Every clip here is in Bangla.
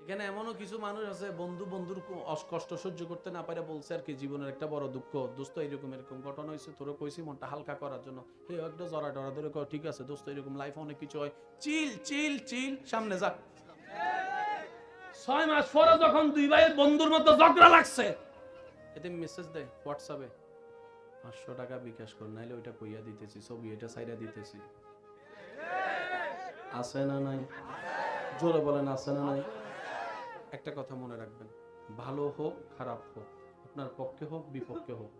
এখানে এমনও কিছু মানুষ আছে বন্ধুর কষ্ট সহ্য করতে না পারে বলছে আর কি জীবনের একটা বড় দুঃখ, দোস্ত এরকম ঘটনা হয়েছে, তোরে কইছি মনটা হালকা করার জন্য, হে একটা জরা ডরা ধরে কয় ঠিক আছে দোস্ত এরকম লাইফে অনেক কিছু হয়, চিল চিল চিল সামনে যা। 6 মাস পরে যখন দুই ভাইয়ের বন্ধুর মধ্যে ঝগড়া লাগছে, এতে মেসেজ দেয় হোয়াটসঅ্যাপে 500 টাকা বিকাশ কর, নাইলে ওইটা কইয়া দিতেছি, ছবি এটা সাইরা দিতেছি। আছে না নাই? জোরে বলেন আছে না নাই? একটা কথা মনে রাখবেন, ভালো হোক খারাপ হোক, আপনার পক্ষে হোক বিপক্ষে হোক,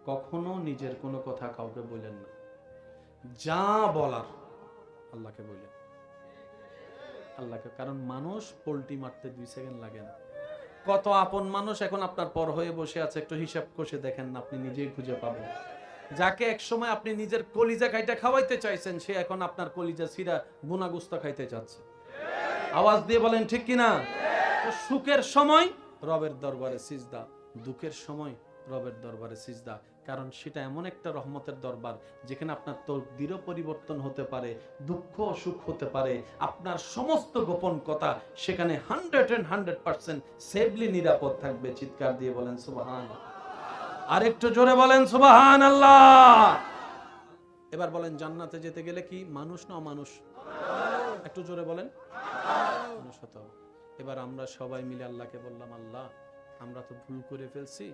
কখনো নিজের কোনো কথা কাউকে বলেন না। যা বলার আল্লাহকে বলেন, আল্লাহকে। কারণ মানুষ পোল্টি মারতে 2 সেকেন্ড লাগে না। কত আপন মানুষ এখন আপনার পর হয়ে বসে আছে, একটু হিসাব কষে দেখেন না, আপনি নিজেই খুঁজে পাবেন। যাকে এক সময় আপনি নিজের কলিজা খাইটা খাওয়াইতে চাইছেন, সে এখন আপনার কলিজা ছিঁড়া গুনাগুস্তা খাইতে চাচ্ছে। আওয়াজ দিয়ে বলেন ঠিক কিনা? সুখের সময় রবের দরবারে সিজদা, দুঃখের সময় রবের দরবারে সিজদা। কারণ সেটা এমন একটা রহমতের দরবার যেখানে আপনার তকদিরও পরিবর্তন হতে পারে, দুঃখ সুখ হতে পারে, আপনার সমস্ত গোপন কথা সেখানে 100% সেফলি নিরাপদ থাকবে। চিৎকার দিয়ে বলেন সুবহানাল্লাহ। আরেকটু জোরে বলেন সুবহানাল্লাহ। এবার বলেন জান্নাতে যেতে গেলে কি মানুষ না অমানুষ? একটু জোরে বলেন। মানুষ হতে হবে। এবার আমরা সবাই মিলে আল্লাহকে বললাম, আল্লাহ আমরা তো ভুল করে ফেলছি,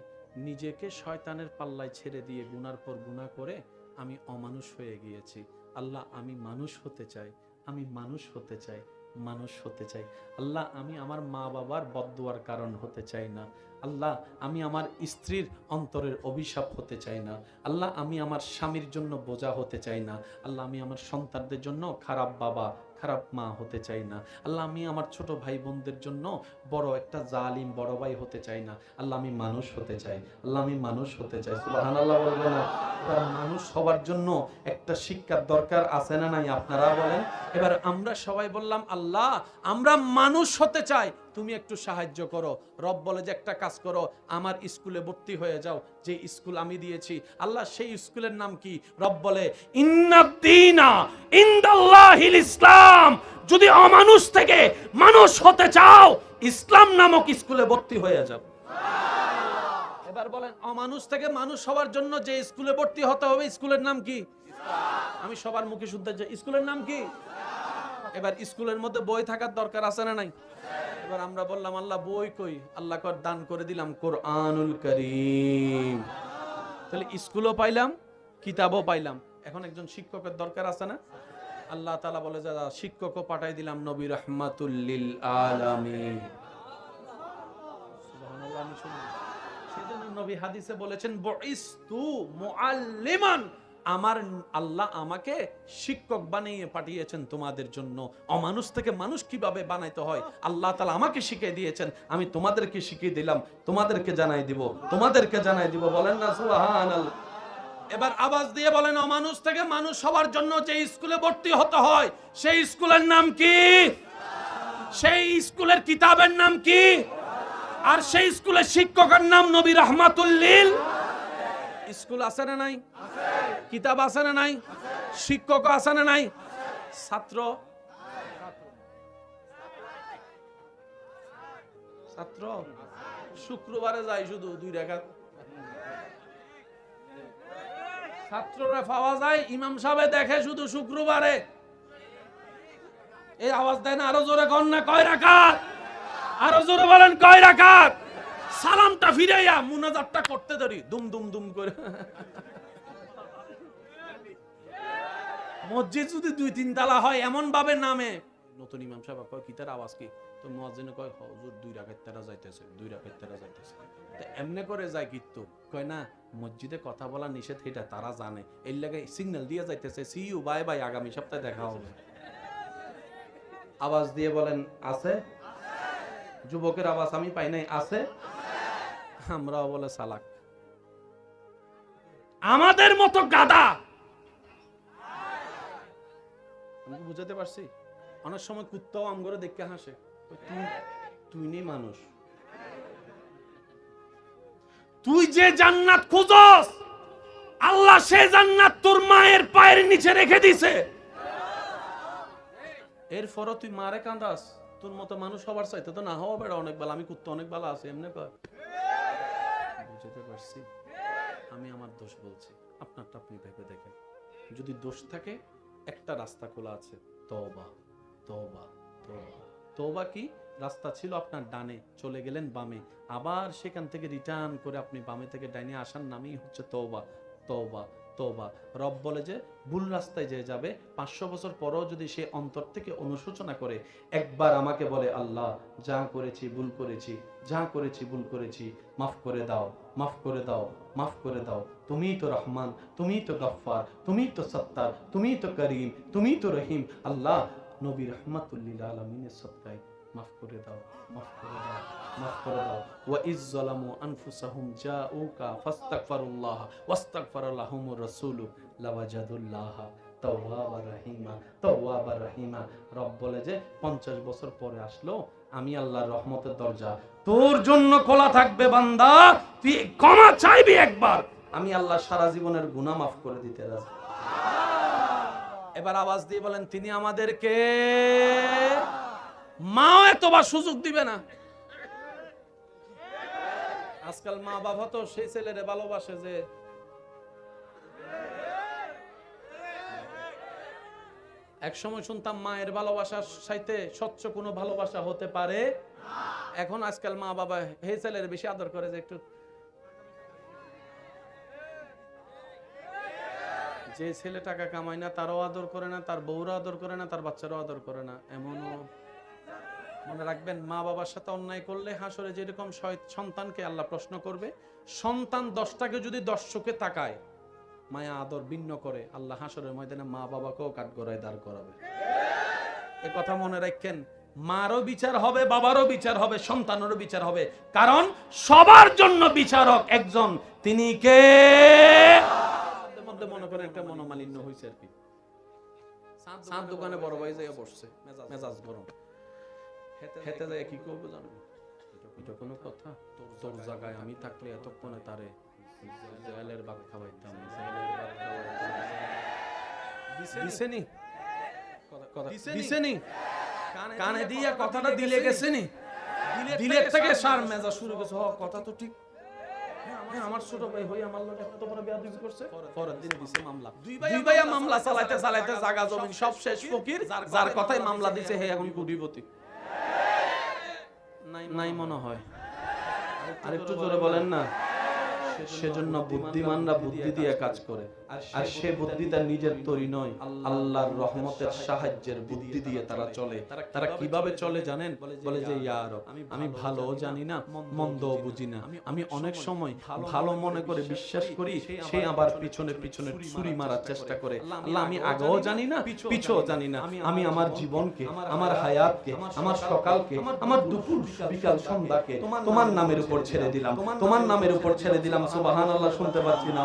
নিজেকে শয়তানের পাল্লায় ছেড়ে দিয়ে গুনার পর গুনাহ করে আমি অমানুষ হয়ে গিয়েছি। আল্লাহ আমি মানুষ হতে চাই, আমি মানুষ হতে চাই, মানুষ হতে চাই। আল্লাহ আমি আমার মা বাবার বদদুয়ার কারণ হতে চাই না। আল্লাহ আমি আমার স্ত্রীর অন্তরের অভিশাপ হতে চাই না। আল্লাহ আমি আমার স্বামীর জন্য বোঝা হতে চাই না। আল্লাহ আমি আমার সন্তানদের জন্য খারাপ বাবা খারাপ মা হতে চাই না। আল্লাহ আমি আমার ছোট ভাই বোনদের জন্য বড় একটা জালিম বড় ভাই হতে চাই না। আল্লাহ আমি মানুষ হতে চাই, আল্লাহ আমি মানুষ হতে চাই। সুবহানাল্লাহ বলবো না? মানুষ হওয়ার জন্য একটা শিক্ষার দরকার আছে না নাই? আপনারা বলেন। এবার আমরা সবাই বললাম, আল্লাহ আমরা মানুষ হতে চাই, তুমি একটু সাহায্য করো। রব বলে যে একটা কাজ করো, আমার স্কুলে ভর্তি হয়ে যাও, যে স্কুল আমি দিয়েছি। আল্লাহ সেই স্কুলের নাম কি? রব বলে ইন্নাদ্দীনা ইনদাল্লাহিল ইসলাম। যদি অমানুষ থেকে মানুষ হতে চাও, ইসলাম নামক স্কুলে ভর্তি হয়ে যাও। এবার বলেন অমানুষ থেকে মানুষ হওয়ার জন্য যে স্কুলে ভর্তি হতে হবে, স্কুলের নাম কি? আমি সবার মুখে শুনতে চাই, স্কুলের নাম কি? এবার স্কুলের মধ্যে বই থাকার দরকার আছে না নাই? এবার আমরা বললাম আল্লাহ বই কই? আল্লাহ কর দান করে দিলাম কোরআনুল কারীম। তাহলে স্কুলও পাইলাম, কিতাবও পাইলাম। এখন একজন শিক্ষকের দরকার আছে না? আল্লাহ তাআলা বলে যে শিক্ষকও পাঠাই দিলাম নবী রাহমাতুল লিল আলামিন। সুবহানাল্লাহ। আমি শুনি সেজন্য নবী হাদিসে বলেছেন বুইস্তু মুআল্লিমান, আমার আল্লাহ আমাকে শিক্ষক বানিয়ে পাঠিয়েছেন তোমাদের জন্য। অমানুষ থেকে মানুষ কিভাবে বানাইতে হয় আল্লাহ তাআলা আমাকে শিখিয়ে দিয়েছেন, আমি তোমাদেরকে শিখিয়ে দিলাম, তোমাদেরকে জানাই দিব, তোমাদেরকে জানাই দিব। বলেন না সুবহানাল্লাহ। এবার আওয়াজ দিয়ে বলেন অমানুষ থেকে মানুষ হওয়ার জন্য যে স্কুলে ভর্তি হতে হয়, সেই স্কুলের নাম কি? সেই স্কুলের কিতাবের নাম কি? আর সেই স্কুলের শিক্ষকের নাম নবী রাহমাতুল লিল। স্কুল আছে না নাই? কিতাব আছে না নাই? শিক্ষক আছে না নাই? ছাত্র ছাত্র শুক্রবারে যায় শুধু 2 রাকাত। ছাত্ররা পাওয়া যায়, ইমাম সাহেব দেখে শুধু শুক্রবারে। এই আওয়াজ দেয় না? আরো জোরে কর না, কয় রাকাত? আরো জোরে বলেন কয় রাকাত? সালামটা ফিরাইয়া মুনাজাতটা করতে ধরি দুম দুম দুম করে। মসজিদ যদি 2-3 তালা হয় এমন ভাবে নামে, নতুন ইমাম সাহেব কয় কি তার আওয়াজ কি? তো মুয়াজ্জিনে কয় হুজুর 2 রাকাত তারা যাইতেছে, 2 রাকাত তারা যাইতেছে। তো এমনে করে যায় কিন্তু কয় না মসজিদে কথা বলা নিষেধ, এটা তারা জানে, এর লাগে সিগন্যাল দিয়ে যাইতেছে, সি ইউ বাই বাই, আগামী সপ্তাহে দেখা হবে। আওয়াজ দিয়ে বলেন আছে? যুবকের আওয়াজ আমি পাই নাই, আছে? আমরাও বলে সালাক। আমাদের মতো গাদা। আমি বুঝাতে পারছি? অনেক সময় কুত্তাও আমগরে দেখে হাসে, তুই নেই মানুষ। তুই যে জান্নাত খুঁজস, আল্লাহ সে জান্নাত তোর মায়ের পায়ের নিচে রেখে দিছে। এরপরও তুই মারে কাঁদাস, তোর মতো মানুষ সবার চাইতে তো না হওয়া বেড়া অনেক ভালো, আমি কুত্তা অনেক ভালো আছে এমনি কয়। বুঝতে পারছি, আমি আমার দোষ বলছি, আপনারটা আপনি ভেবে দেখেন। যদি দোষ থাকে, একটা রাস্তা খোলা আছে, তওবা তওবা তওবা। তওবা কি? রাস্তা ছিল আপনার ডানে, চলে গেলেন বামে, আবার সেখান থেকে রিটার্ন করে আপনি বামে থেকে ডাইনে আসার নামই হচ্ছে তওবা তওবা তওবা। রব বলে যে ভুল রাস্তায় যে যাবে 500 বছর পরেও যদি সে অন্তর থেকে অনুশোচনা করে, একবার আমাকে বলে আল্লাহ যা করেছি ভুল করেছি, যা করেছি ভুল করেছি, মাফ করে দাও, মাফ করে দাও, মাফ করে দাও, তুমিই তো রহমান, তুমিই তো গফফার, তুমিই তো সত্তার, তুমিই তো করিম, তুমিই তো রহিম। আল্লাহ নবী রাহমাতুল লিল আলামিনের সদকায় মাফ করে দাও, মাফ করে দাও, মাফ করে দাও। ওয়া ইজ যালামু আনফুসাহুম জাউকা ফাস্তাগফিরুল্লাহ ওয়াস্তাগফার লাহুমুর রাসূলু লাওয়াজাদুল্লাহ তাওয়াবার রহিমা, তাওয়াবার রহিমা। রব বলে যে 50 বছর পরে আসলো, আমি আল্লাহর রহমতের দরজা তোর জন্য খোলা থাকবে বান্দা, তুই ক্ষমা চাইবি একবার, আমি আল্লাহ সারা জীবনের গুনাহ মাফ করে দিতে রাজি। এবার আওয়াজ দিয়ে বলেন তিনি আমাদেরকে মাও এতবার সুযোগ দিবে না। আজকাল মা বাবা তো সেই ছেলেরে ভালোবাসে যে এক সময় শুনতাম মায়ের ভালোবাসার সাথে স্বচ্ছ কোনো ভালোবাসা হতে পারে। এখন আজকাল মা বাবা হে ছেলের বেশি আদর করে যে একটু, যে ছেলে টাকা কামায় না তারও আদর করে না, তার বউরও আদর করে না, তার বাচ্চারও আদর করে না। এমনও মনে রাখবেন, মা বাবার সাথে অন্যায় করলে হাসরে যেরকম সন্তানকে আল্লাহ প্রশ্ন করবে, সন্তান 10টাকে যদি 10 চোখে তাকায়, মায়া আদর ভিন্ন করে, আল্লাহ হাসরের ময়দানে মা বাবাকেও কাঠগড়ায় দাঁড় করাবে। এ কথা মনে রাখেন, মারও বিচার হবে, বাবারও বিচার হবে, সন্তানেরও বিচার হবে, কারণ সবার জন্য বিচারক একজন, তিনি কে? মধ্যে মনে করেন একটা মনোমালিন্য হয়েছে আর কি, চাঁদ দোকানে বড় ভাই যাইয়া বসছে, মেজাজ গরম, হেতে যায় কি করবো জানো, এটা কোনো কথা? তোর জায়গায় আমি থাকলে এতক্ষণে তারে জেলের ভাত খাওয়াইতাম, দিছেনি দিছেনি, কানে দিয়া কথাটা দিলে গেছেনি, দিলের থেকে সার মেজাজ শুরু করছে, কথা তো ঠিক, আমার ছোট ভাই হই আমার লোক এত বড় বেয়াদবি করছে, পরের দিন দিছে মামলা, দুই ভাইয়া মামলা চালাইতে চালাইতে জায়গা জমি সব শেষ, ফকির যার কথাই মামলা দিছে হে এখন কোটিপতি নাই মনে হয়। আরেকটু জোরে বলেন না। সেজন্য বুদ্ধিমানরা বুদ্ধি দিয়ে কাজ করে, আর সে বুদ্ধি তার নিজের তৈরি নয়, আল্লাহর রহমতের সাহায্যের বুদ্ধি দিয়ে তারা চলে। তারা কিভাবে চলে জানেন? বলে যে ইয়া রব, আমি ভালো জানি না, মন্দও বুঝি না, আমি অনেক সময় ভালো মনে করে বিশ্বাস করি, সে আবার পিছনে পিছনে ছুরি মারার চেষ্টা করে। আল্লাহ আমি আগেও জানি না, পিছও জানি না, আমি আমার জীবনকে, আমার হায়াতকে, আমার সকালকে, আমার দুপুর বিকাল সন্ধ্যাকে তোমার নামের উপর ছেড়ে দিলাম, তোমার নামের উপর ছেড়ে দিলাম। সুবহানাল্লাহ, শুনতে পাচ্ছি না,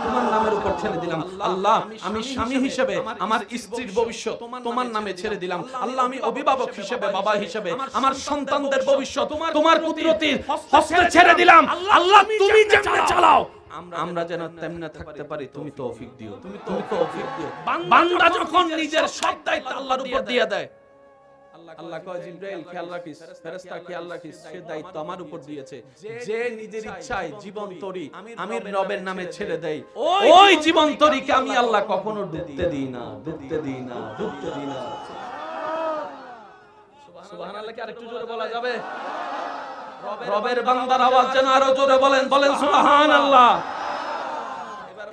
তোমার নামের উপর ছেড়ে দিলাম। আল্লাহ আমি স্বামী হিসেবে আমার স্ত্রীর ভবিষ্যৎ তোমার নামে ছেড়ে দিলাম। আল্লাহ আমি অভিভাবক হিসেবে, বাবা হিসেবে আমার সন্তানদের ভবিষ্যৎ তোমার কুদরতির হস্তে ছেড়ে দিলাম। আল্লাহ তুমি যেমনে চালাও আমরা যেন তেমনে থাকতে পারি, তুমি তৌফিক দিও, তুমি তৌফিক দিও। বান্দা যখন নিজের সব দায়িত্ব আল্লাহর উপর দিয়ে দেয়, আল্লাহ কয় জিবরাইল খেয়াল রাখিস, ফেরেশতা খেয়াল রাখিস, সে দায়িত্ব আমার উপর দিয়েছে। যে নিজের ইচ্ছায় জীবন তরি আমি রবের নামে ছেড়ে দেই, ওই জীবন তরিকে আমি আল্লাহ কখনো ডুবতে দিই না, ডুবতে দিই না, ডুবতে দিই না। সুবহানাল্লাহ কি আরেকটু জোরে বলা যাবে? রবের বান্দার আওয়াজ যেন আরো জোরে বলেন, বলেন সুবহানাল্লাহ।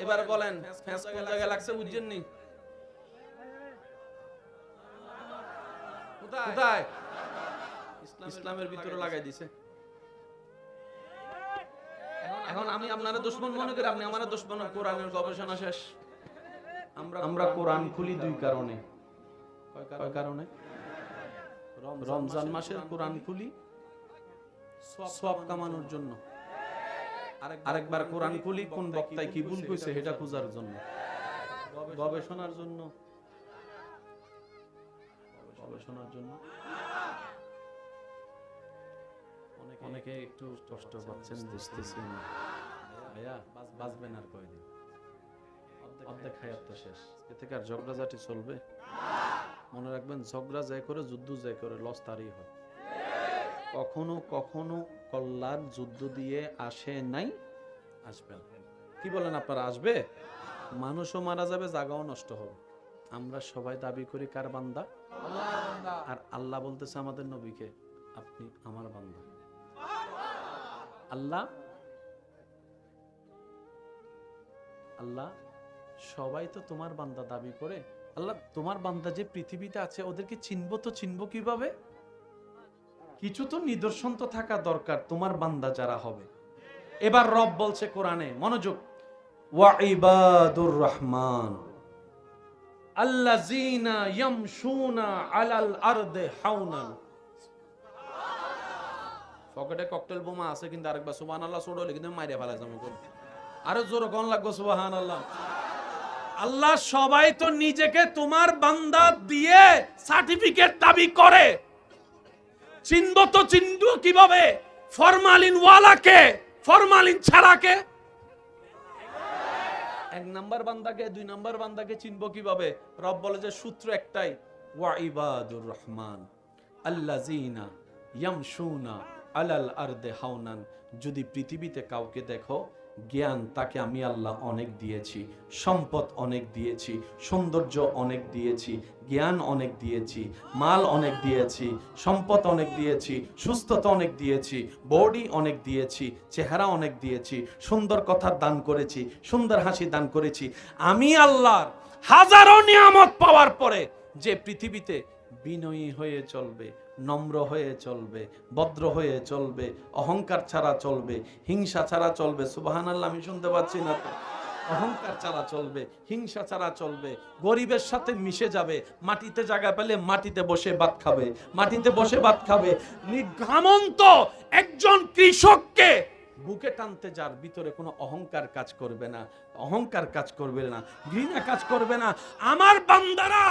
এবার বলেন ফেস কোন জায়গায় লাগছে বুঝছেন নি? কোথায়? ইসলামের ভিতরে লাগাই দিছে। এখন আমি আপনারা দুশমন মনে করি, আপনি আমারে দুশমন। কোরআনের গবেষণা শেষ। আমরা কোরআন খুলি দুই কারণে। কয় কারণে? রমজান মাসের কোরআন খুলি সওয়াব কামানোর জন্য, আরেকবার কোরআন খুলি কোন বক্তায় কি ভুল কইছে সেটা খোঁজার জন্য, গবেষণার জন্য, গবেষণার জন্য। অনেকে একটু কষ্ট পাচ্ছেন, বুঝতেছি না ভাইয়া, বাঁচবেন আর কয়দিন, অর্ধেক হায়াত তো শেষ, এ থেকে আর ঝগড়াঝাটি চলবে? মনে রাখবেন, ঝগড়া যে করে, যুদ্ধ যে করে, লস তারই হয়। কখনো কখনো কল্যাণ যুদ্ধ দিয়ে আসে নাই, আসবে না। কি বলেন আপনারা, আসবে? মানুষও মারা যাবে, জায়গাও নষ্ট হবে। আমরা সবাই দাবি করি কার বান্দা? আর আল্লাহ বলতেছে আমাদের নবীকে, আপনি আমার বান্দা। আল্লাহ সবাই তো তোমার বান্দা দাবি করে। আল্লাহ, তোমার বান্দা যে পৃথিবীতে আছে, ওদেরকে চিনবো তো চিনবো কিভাবে? কিছু তো নিদর্শন তো থাকা দরকার তোমার বান্দা যারা হবে। এবার রব বলছে কোরআনে, মনোযোগ, ওয়া ইবাদুর রহমান আল্লাযীনা ইয়ামশুনা আলাল আরদি হাওনান। পকেটে ককটেল বোমা আছে, কিন্তু আরেকবার সুবহানাল্লাহ ছোড়লে কিন্তু মাইরে ফেলা যাবে। আরো জোরে কোন লাগবে সুবহানাল্লাহ। আল্লাহ সবাই তো নিজেকে তোমার বান্দা দিয়ে সার্টিফিকেট দাবি করে, চিনব তো চিনব কিভাবে? ফরমালিন ওয়ালাকে, ফরমালিন ছাড়াকে। এক নাম্বার বান্দাকে, দুই নাম্বার বান্দাকে চিনব কিভাবে? রব বলে যে সূত্র একটাই, ওয়া ইবাদুর রহমান আল্লাযীনা ইয়ামশুনা আলাল আরদি হাওনান। যদি পৃথিবীতে কাউকে দেখো, জ্ঞান তাকে আমি আল্লাহ অনেক দিয়েছি, সম্পদ অনেক দিয়েছি, সৌন্দর্য অনেক দিয়েছি, জ্ঞান অনেক দিয়েছি, মাল অনেক দিয়েছি, সম্পদ অনেক দিয়েছি, সুস্থতা অনেক দিয়েছি, বডি অনেক দিয়েছি, চেহারা অনেক দিয়েছি, সুন্দর কথা দান করেছি, সুন্দর হাসি দান করেছি। আমি আল্লাহর হাজারো নিয়ামত পাওয়ার পরে যে পৃথিবীতে বিনয়ী হয়ে চলবে, নম্র হয়ে চলবে, ভদ্র হয়ে চলবে, অহংকার ছাড়া চলবে, হিংসা ছাড়া চলবে। সুবহানাল্লাহ, আমি শুনতে পাচ্ছি না তো? অহংকার ছাড়া চলবে, হিংসা ছাড়া চলবে, গরিবের সাথে মিশে যাবে, মাটিতে জায়গা পেলে মাটিতে বসে ভাত খাবে, মাটিতে বসে ভাত খাবে। ঘামন্ত একজন কৃষককে বুকে টানতে, যার ভিতরে কোনো অহংকার কাজ করবে না, অহংকার কাজ করবে না, ঘৃণা কাজ করবে না। আমার বান্দারা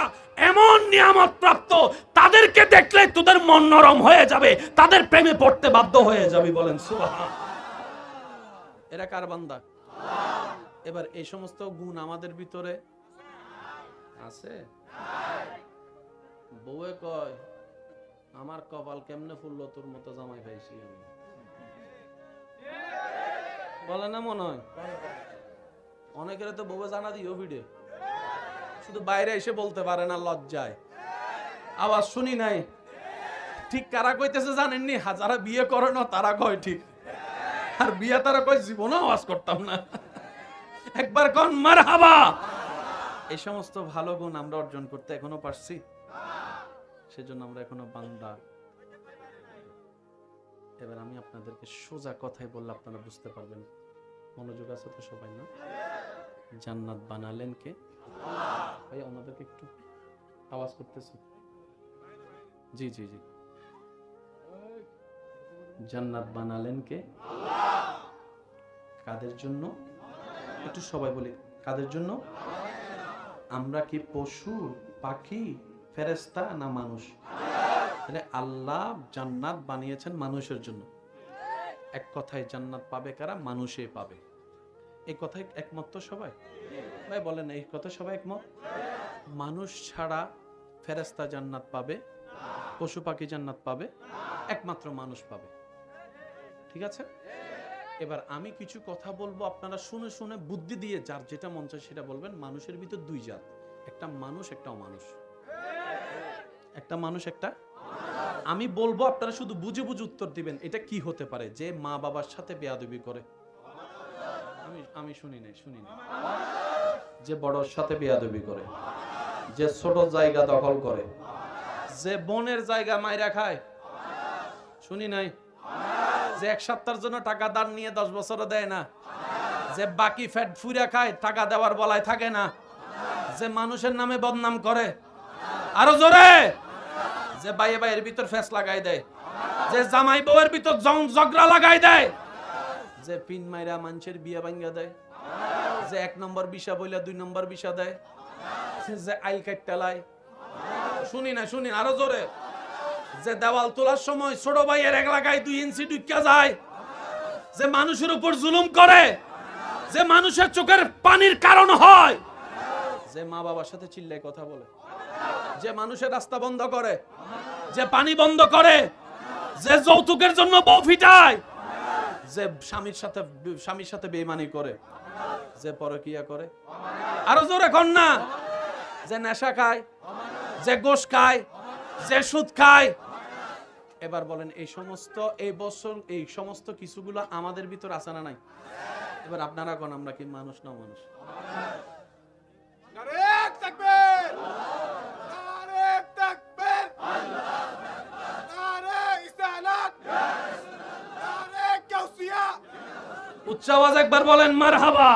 এমন নিয়ামত প্রাপ্ত, তাদেরকে দেখলে তোদের মন নরম হয়ে যাবে, তাদের প্রেমে পড়তে বাধ্য হয়ে যাবে। বলেন সুবহান। এরা কার বান্দা? এবার এই সমস্ত গুণ আমাদের ভিতরে আছে? বউয়ে কয়, আমার কপাল কেমনে ফুললো, তোর মতো জামাই পাইছি আমি। বলে না মনে হয়? অনেকের তো বউয়ে জানা দিও ভিড়ে, শুধু বাইরে এসে বলতে পারে না লজ্জায়। আওয়াজ শুনি নাই। ঠিক কারা কইতেছে জানেননি? যারা বিয়ে করে না তারা কয় ঠিক, আর বিয়ে তারা কয় জীবনে আওয়াজ করতাম না। একবার কোন মারহাবা। এই সমস্ত ভালো গুণ আমরা অর্জন করতে এখনো পারছি? সেজন্য আমরা এখনো বান্দা। এবার আমি আপনাদেরকে সোজা কথাই বললে আপনারা বুঝতে পারবেন। মনোযোগ আছে তো সবাই? না? জান্নাত বানালেন কে? ভাই ওনাদেরকে একটু আওয়াজ করতেছি। জি জি জি। জান্নাত বানালেন কে? কাদের জন্য? একটু সবাই বলি, কাদের জন্য? আমরা কি পশু, পাখি, ফেরেশতা না মানুষ? তাহলে আল্লাহ জান্নাত বানিয়েছেন মানুষের জন্য। এক কথায় জান্নাত পাবে কারা? মানুষই পাবে। এই কথায় একমত তো সবাই? ভাই বলেন, এই কথা সবাই একমত? মানুষ ছাড়া ফেরেশতা জান্নাত পাবে, পশু পাখি জান্নাত পাবে, একমাত্র মানুষ পাবে। ঠিক আছে? এবার আমি কিছু কথা বলবো, আপনারা শুনে শুনে বুদ্ধি দিয়ে যার যেটা মন চায় সেটা বলবেন। মানুষের ভিতর দুই জাত, একটা মানুষ একটা অমানুষ। একটা মানুষ একটা, আমি বলবো আপনারা শুধু বুঝে বুঝে উত্তর দিবেন। এটা কি হতে পারে? যে মা বাবার সাথে বেয়াদবি করে। আমি শুনি নাই। যে বড়র সাথে বেয়াদবি করে, যে ছোট জায়গা দখল করে, যে বোনের জায়গা মাইরা খায়। শুনি নাই? যে এক সপ্তাহের জন্য টাকা দান নিয়ে 10 বছরে দেয় না, যে বাকি ফ্যাট ফুরা খায়, টাকা দেওয়ার বলায় থাকে না, যে মানুষের নামে বদনাম করে। আরো জোরে। যে ভাইয়ে ভাইয়ের ভিতর ফেস লাগাই দেয়, যে জামাই বউয়ের ভিতর ঝগড়া লাগাই দেয়, যে পিন মাইরা মানুষের বিয়ে ভাঙ্গা দেয়, যে 1 নম্বর বিষা বইলা 2 নম্বর বিষা দেয়, যে আইল কাটটালায়। শুনি না? আরো জোরে। যে দেওয়াল তোলার সময় ছোট ভাইয়ের এক লাগায় 2 ইঞ্চি ঢুকিয়া যায়, যে মানুষের উপর জুলুম করে, যে মানুষের চোখের পানির কারণ হয়, যে মা বাবার সাথে চিল্লায় কথা বলে। যে মানুষের রাস্তা বন্ধ করে, যে পানি বন্ধ করে, যে যৌতুকের জন্য বউ ফিটায়, যে স্বামীর সাথে বেঈমানি করে, যে পরকিয়া করে, আরো জোরে কর না, যে নেশা খায়, যে গোশ খায়, যে সুদ খায়। এবার বলেন এই সমস্ত কিছুগুলো আমাদের ভিতর আছে না নাই? এবার আপনারা কোন আমরা কি মানুষ না মানুষ? উচ্চ আওয়াজ একবার বলেন মারহাবা।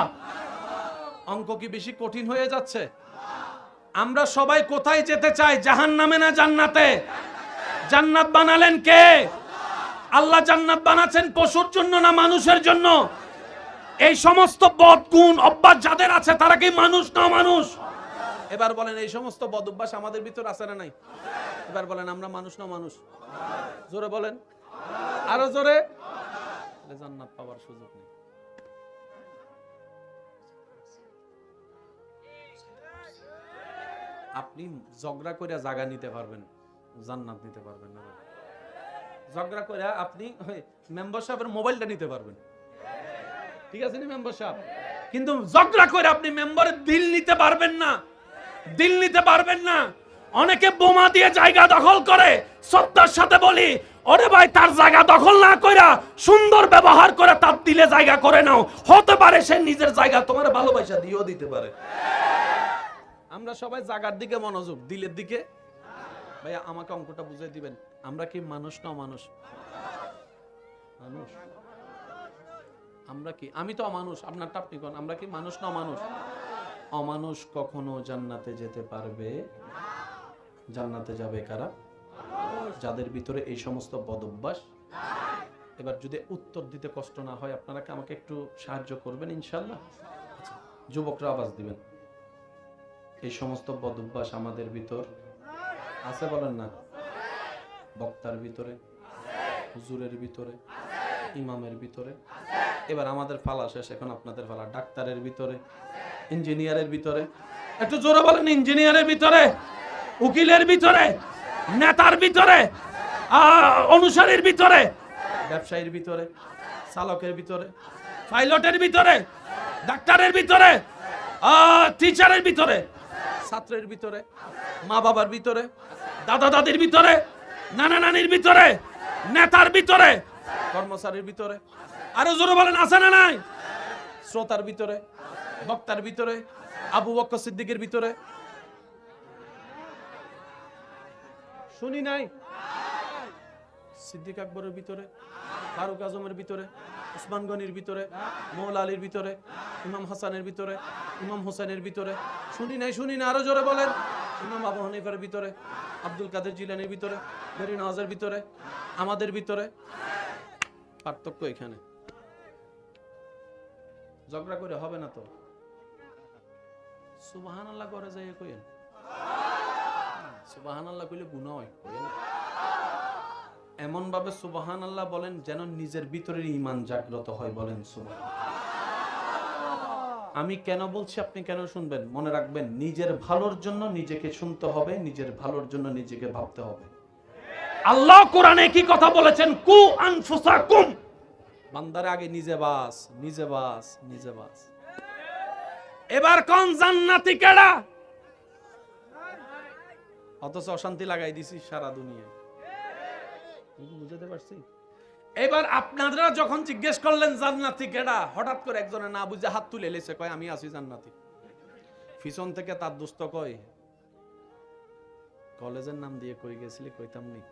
অঙ্ক কি বেশি কঠিন হয়ে যাচ্ছে? আমরা সবাই কোথায় যেতে চাই? জাহান্নামে না জান্নাতে? জান্নাত বানালেন কে? আল্লাহ জান্নাত বানাচ্ছেন পশুর জন্য না মানুষের জন্য? এই সমস্ত বদগুণ অভ্যাস যাদের আছে তারা কি মানুষ না মানুষ? এবার বলেন এই সমস্ত বদ অভ্যাস আমাদের ভিতর আছে না নাই? এবার বলেন আমরা মানুষ না মানুষ? জোরে বলেন, আরো জোরে। জান্নাত পাওয়ার সুযোগ নেই। আপনি ঝগড়া করে জায়গা নিতে পারবেন, জান্নাত নিতে পারবেন না। ঝগড়া করে আপনি মেম্বার সাহেবের মোবাইলটা নিতে পারবেন, ঠিক আছে না মেম্বার সাহেব? কিন্তু ঝগড়া করে আপনি মেম্বারের দিল নিতে পারবেন না, দিল নিতে পারবেন না। অনেকে বোমা দিয়ে জায়গা দখল করে। শ্রদ্ধার সাথে বলি, ওরে ভাই, তার জায়গা দখল না কইরা সুন্দর ব্যবহার করে তার দিলে জায়গা করে নাও। হতে পারে সে নিজের জায়গা তোমার ভালোবাসা দিয়েও দিতে পারে। আমরা সবাই জায়গার দিকে মনোযোগ, দিলের দিকে। ভাইয়া আমাকে অঙ্কটা বুঝিয়ে দিবেন, আমরা কি মানুষ না মানুষ? মানুষ। আমরা কি, আমি তো অমানুষ, আপনারটা আপনি কোন, আমরা কি মানুষ না মানুষ? অমানুষ কখনো জান্নাতে যেতে পারবে? জান্নাতে যাবে কারা? যাদের ভিতরে এই সমস্ত বদঅভ্যাস। এবার যদি উত্তর দিতে কষ্ট না হয় আপনারা কি আমাকে একটু সাহায্য করবেন ইনশাআল্লাহ? যুবকরা আওয়াজ দিবেন। এই সমস্ত বদঅভ্যাস আমাদের ভিতর আছে বলেন না? বক্তার ভিতরে, হুজুরের ভিতরে, ইমামের ভিতরে। এবার আমাদের ফালা শেষ, এখন আপনাদের ফালা। ডাক্তারের ভিতরে, ইঞ্জিনিয়ারের ভিতরে, একটু জোরে বলেন। ইঞ্জিনিয়ারের ভিতরে, উকিলের ভিতরে, নেতার ভিতরে, অনুসারীর ভিতরে, ব্যবসায়ীর ভিতরে, চালকের ভিতরে, পাইলটের ভিতরে, ডাক্তারের ভিতরে, টিচারের ভিতরে, ছাত্রের ভিতরে, মা বাবার ভিতরে, দাদা দাদির ভিতরে, নানা নানির ভিতরে, নেতার ভিতরে, কর্মচারীর ভিতরে। আরো জোরে বলেন আছে না নাই? শ্রোতার ভিতরে, বক্তার ভিতরে, আবু বকর সিদ্দিকের ভিতরে। শুনি নাই? সিদ্দিক আকবরের ভিতরে, ফারুক আজমের ভিতরে, উসমান গনির ভিতরে, মৌলা আলীর ভিতরে, ইমাম হাসানের ভিতরে, ইমাম হোসেনের ভিতরে। শুনি নাই? শুনি না, আরো জোরে বলেন। ইমাম আবু হানিফার ভিতরে, আব্দুল কাদের জিলানির ভিতরে, বেরি নওয়াজের ভিতরে, আমাদের ভিতরে। পার্থক্য এখানে। ঝগড়া করে হবে না তো। সুবহানাল্লাহ করে যাই কইেন, সুবহানাল্লাহ কইলে গুনাহ হয়। এমন ভাবে সুবহানাল্লাহ বলেন যেন নিজের ভিতরের ঈমান জাগ্রত হয়। বলেন সুবহানাল্লাহ। আমি কেন বলছি আপনি কেন শুনবেন? মনে রাখবেন, নিজের ভালোর জন্য নিজেকে শুনতে হবে, নিজের ভালোর জন্য নিজেকে ভাবতে হবে। আল্লাহ কোরআনে কি কথা বলেছেন? কু আনফুসাকুম। বান্দার আগে নিজে বাস, নিজে বাস, নিজে বাস। এবার কোন জান্নাতি কেডা? অথচ অশান্তি লাগাই দিছি সারা দুনিয়ায়। বুঝতে পারছি? এবার আপনারা যখন জিজ্ঞেস করলেন জান্নাতি কেডা, হঠাৎ করে একজনে না বুঝে হাত তুলে এলেছে, কয় আমি আছি জান্নাতি। পিছন থেকে তার দোস্ত কয়, কলেজের নাম দিয়ে কই গেছিলি? কইতাম নি।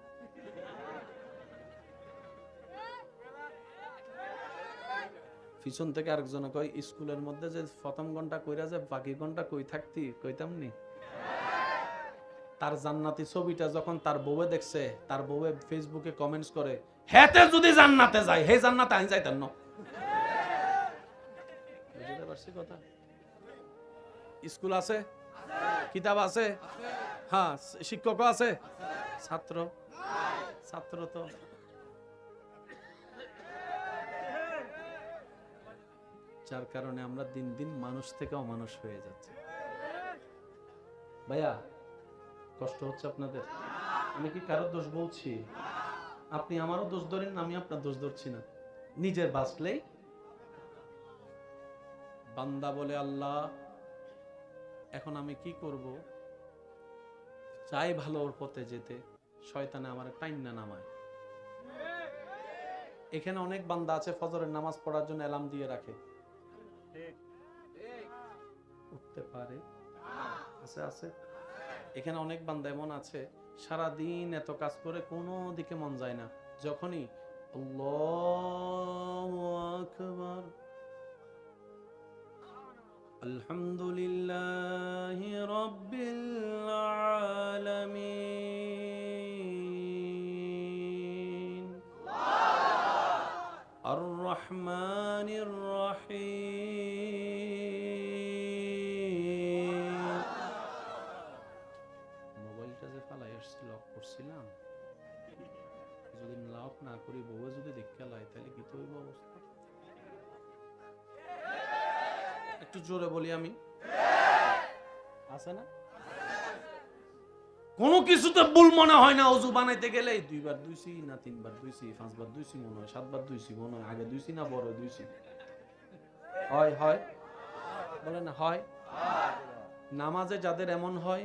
পিছন থেকে আরেকজনে কয়, স্কুলের মধ্যে যে প্রথম ঘন্টা কইরা যে বাকি ঘন্টা কই থাকতি? কইতাম নি। তার জান্নাতি ছবিটা যখন তার বউয়ে দেখছে, তার বউয়ে ফেসবুকে কমেন্টস করে, হেতে যদি জান্নাতে যায়, হে জান্নাতে আইন যাইতেন না। বুঝতে পারছি কথা? স্কুল আছে, কিতাব আছে, হ্যাঁ, শিক্ষক আছে, ছাত্র ছাত্র তো। যার কারণে আমরা দিন দিন মানুষ থেকে অমানুষ হয়ে যাচ্ছে। ভাইয়া কষ্ট হচ্ছে আপনাদের? আমি কি কারো দোষ বলছি? আপনি আমারও দোষ ধরেন, আমি আপনার দোষ ধরছি না। নিজের বাঁচলেই। বান্দা বলে, আল্লাহ এখন আমি কি করব? চাই ভালোর পথে যেতে, শয়তানে আমার টাইম না নামায়। এখানে অনেক বান্দা আছে ফজরের নামাজ পড়ার জন্য অ্যালার্ম দিয়ে রাখে, উঠতে পারে। আছে আছে। এখানে অনেক বান্দা এমন আছে সারা দিন এত কাজ করে কোনো দিকে মন যায় না, যখনই আল্লাহু আকবার, আলহামদুলিল্লাহি রাব্বিল আলামিন আর রহমানির রহিম। মোবাইলটা যে ফালাই আসছি, লক করছিলাম, যদি লক না করি বউ যদি দেখতে লাই তাহলে কি তো হইব অবস্থা? একটু জোরে বলি আমি, আছে না? কোনো কিছুতে ভুল মনে হয় না। অজু বানাইতে গেলে 2 বার ধুইছি না 3 বার ধুইছি, 5 বার ধুইছি মনে হয়, 7 বার ধুইছি মনে হয়, আগে ধুইছি না পরে ধুইছি। হয় হয় বলে না হয়? নামাজে যাদের এমন হয়,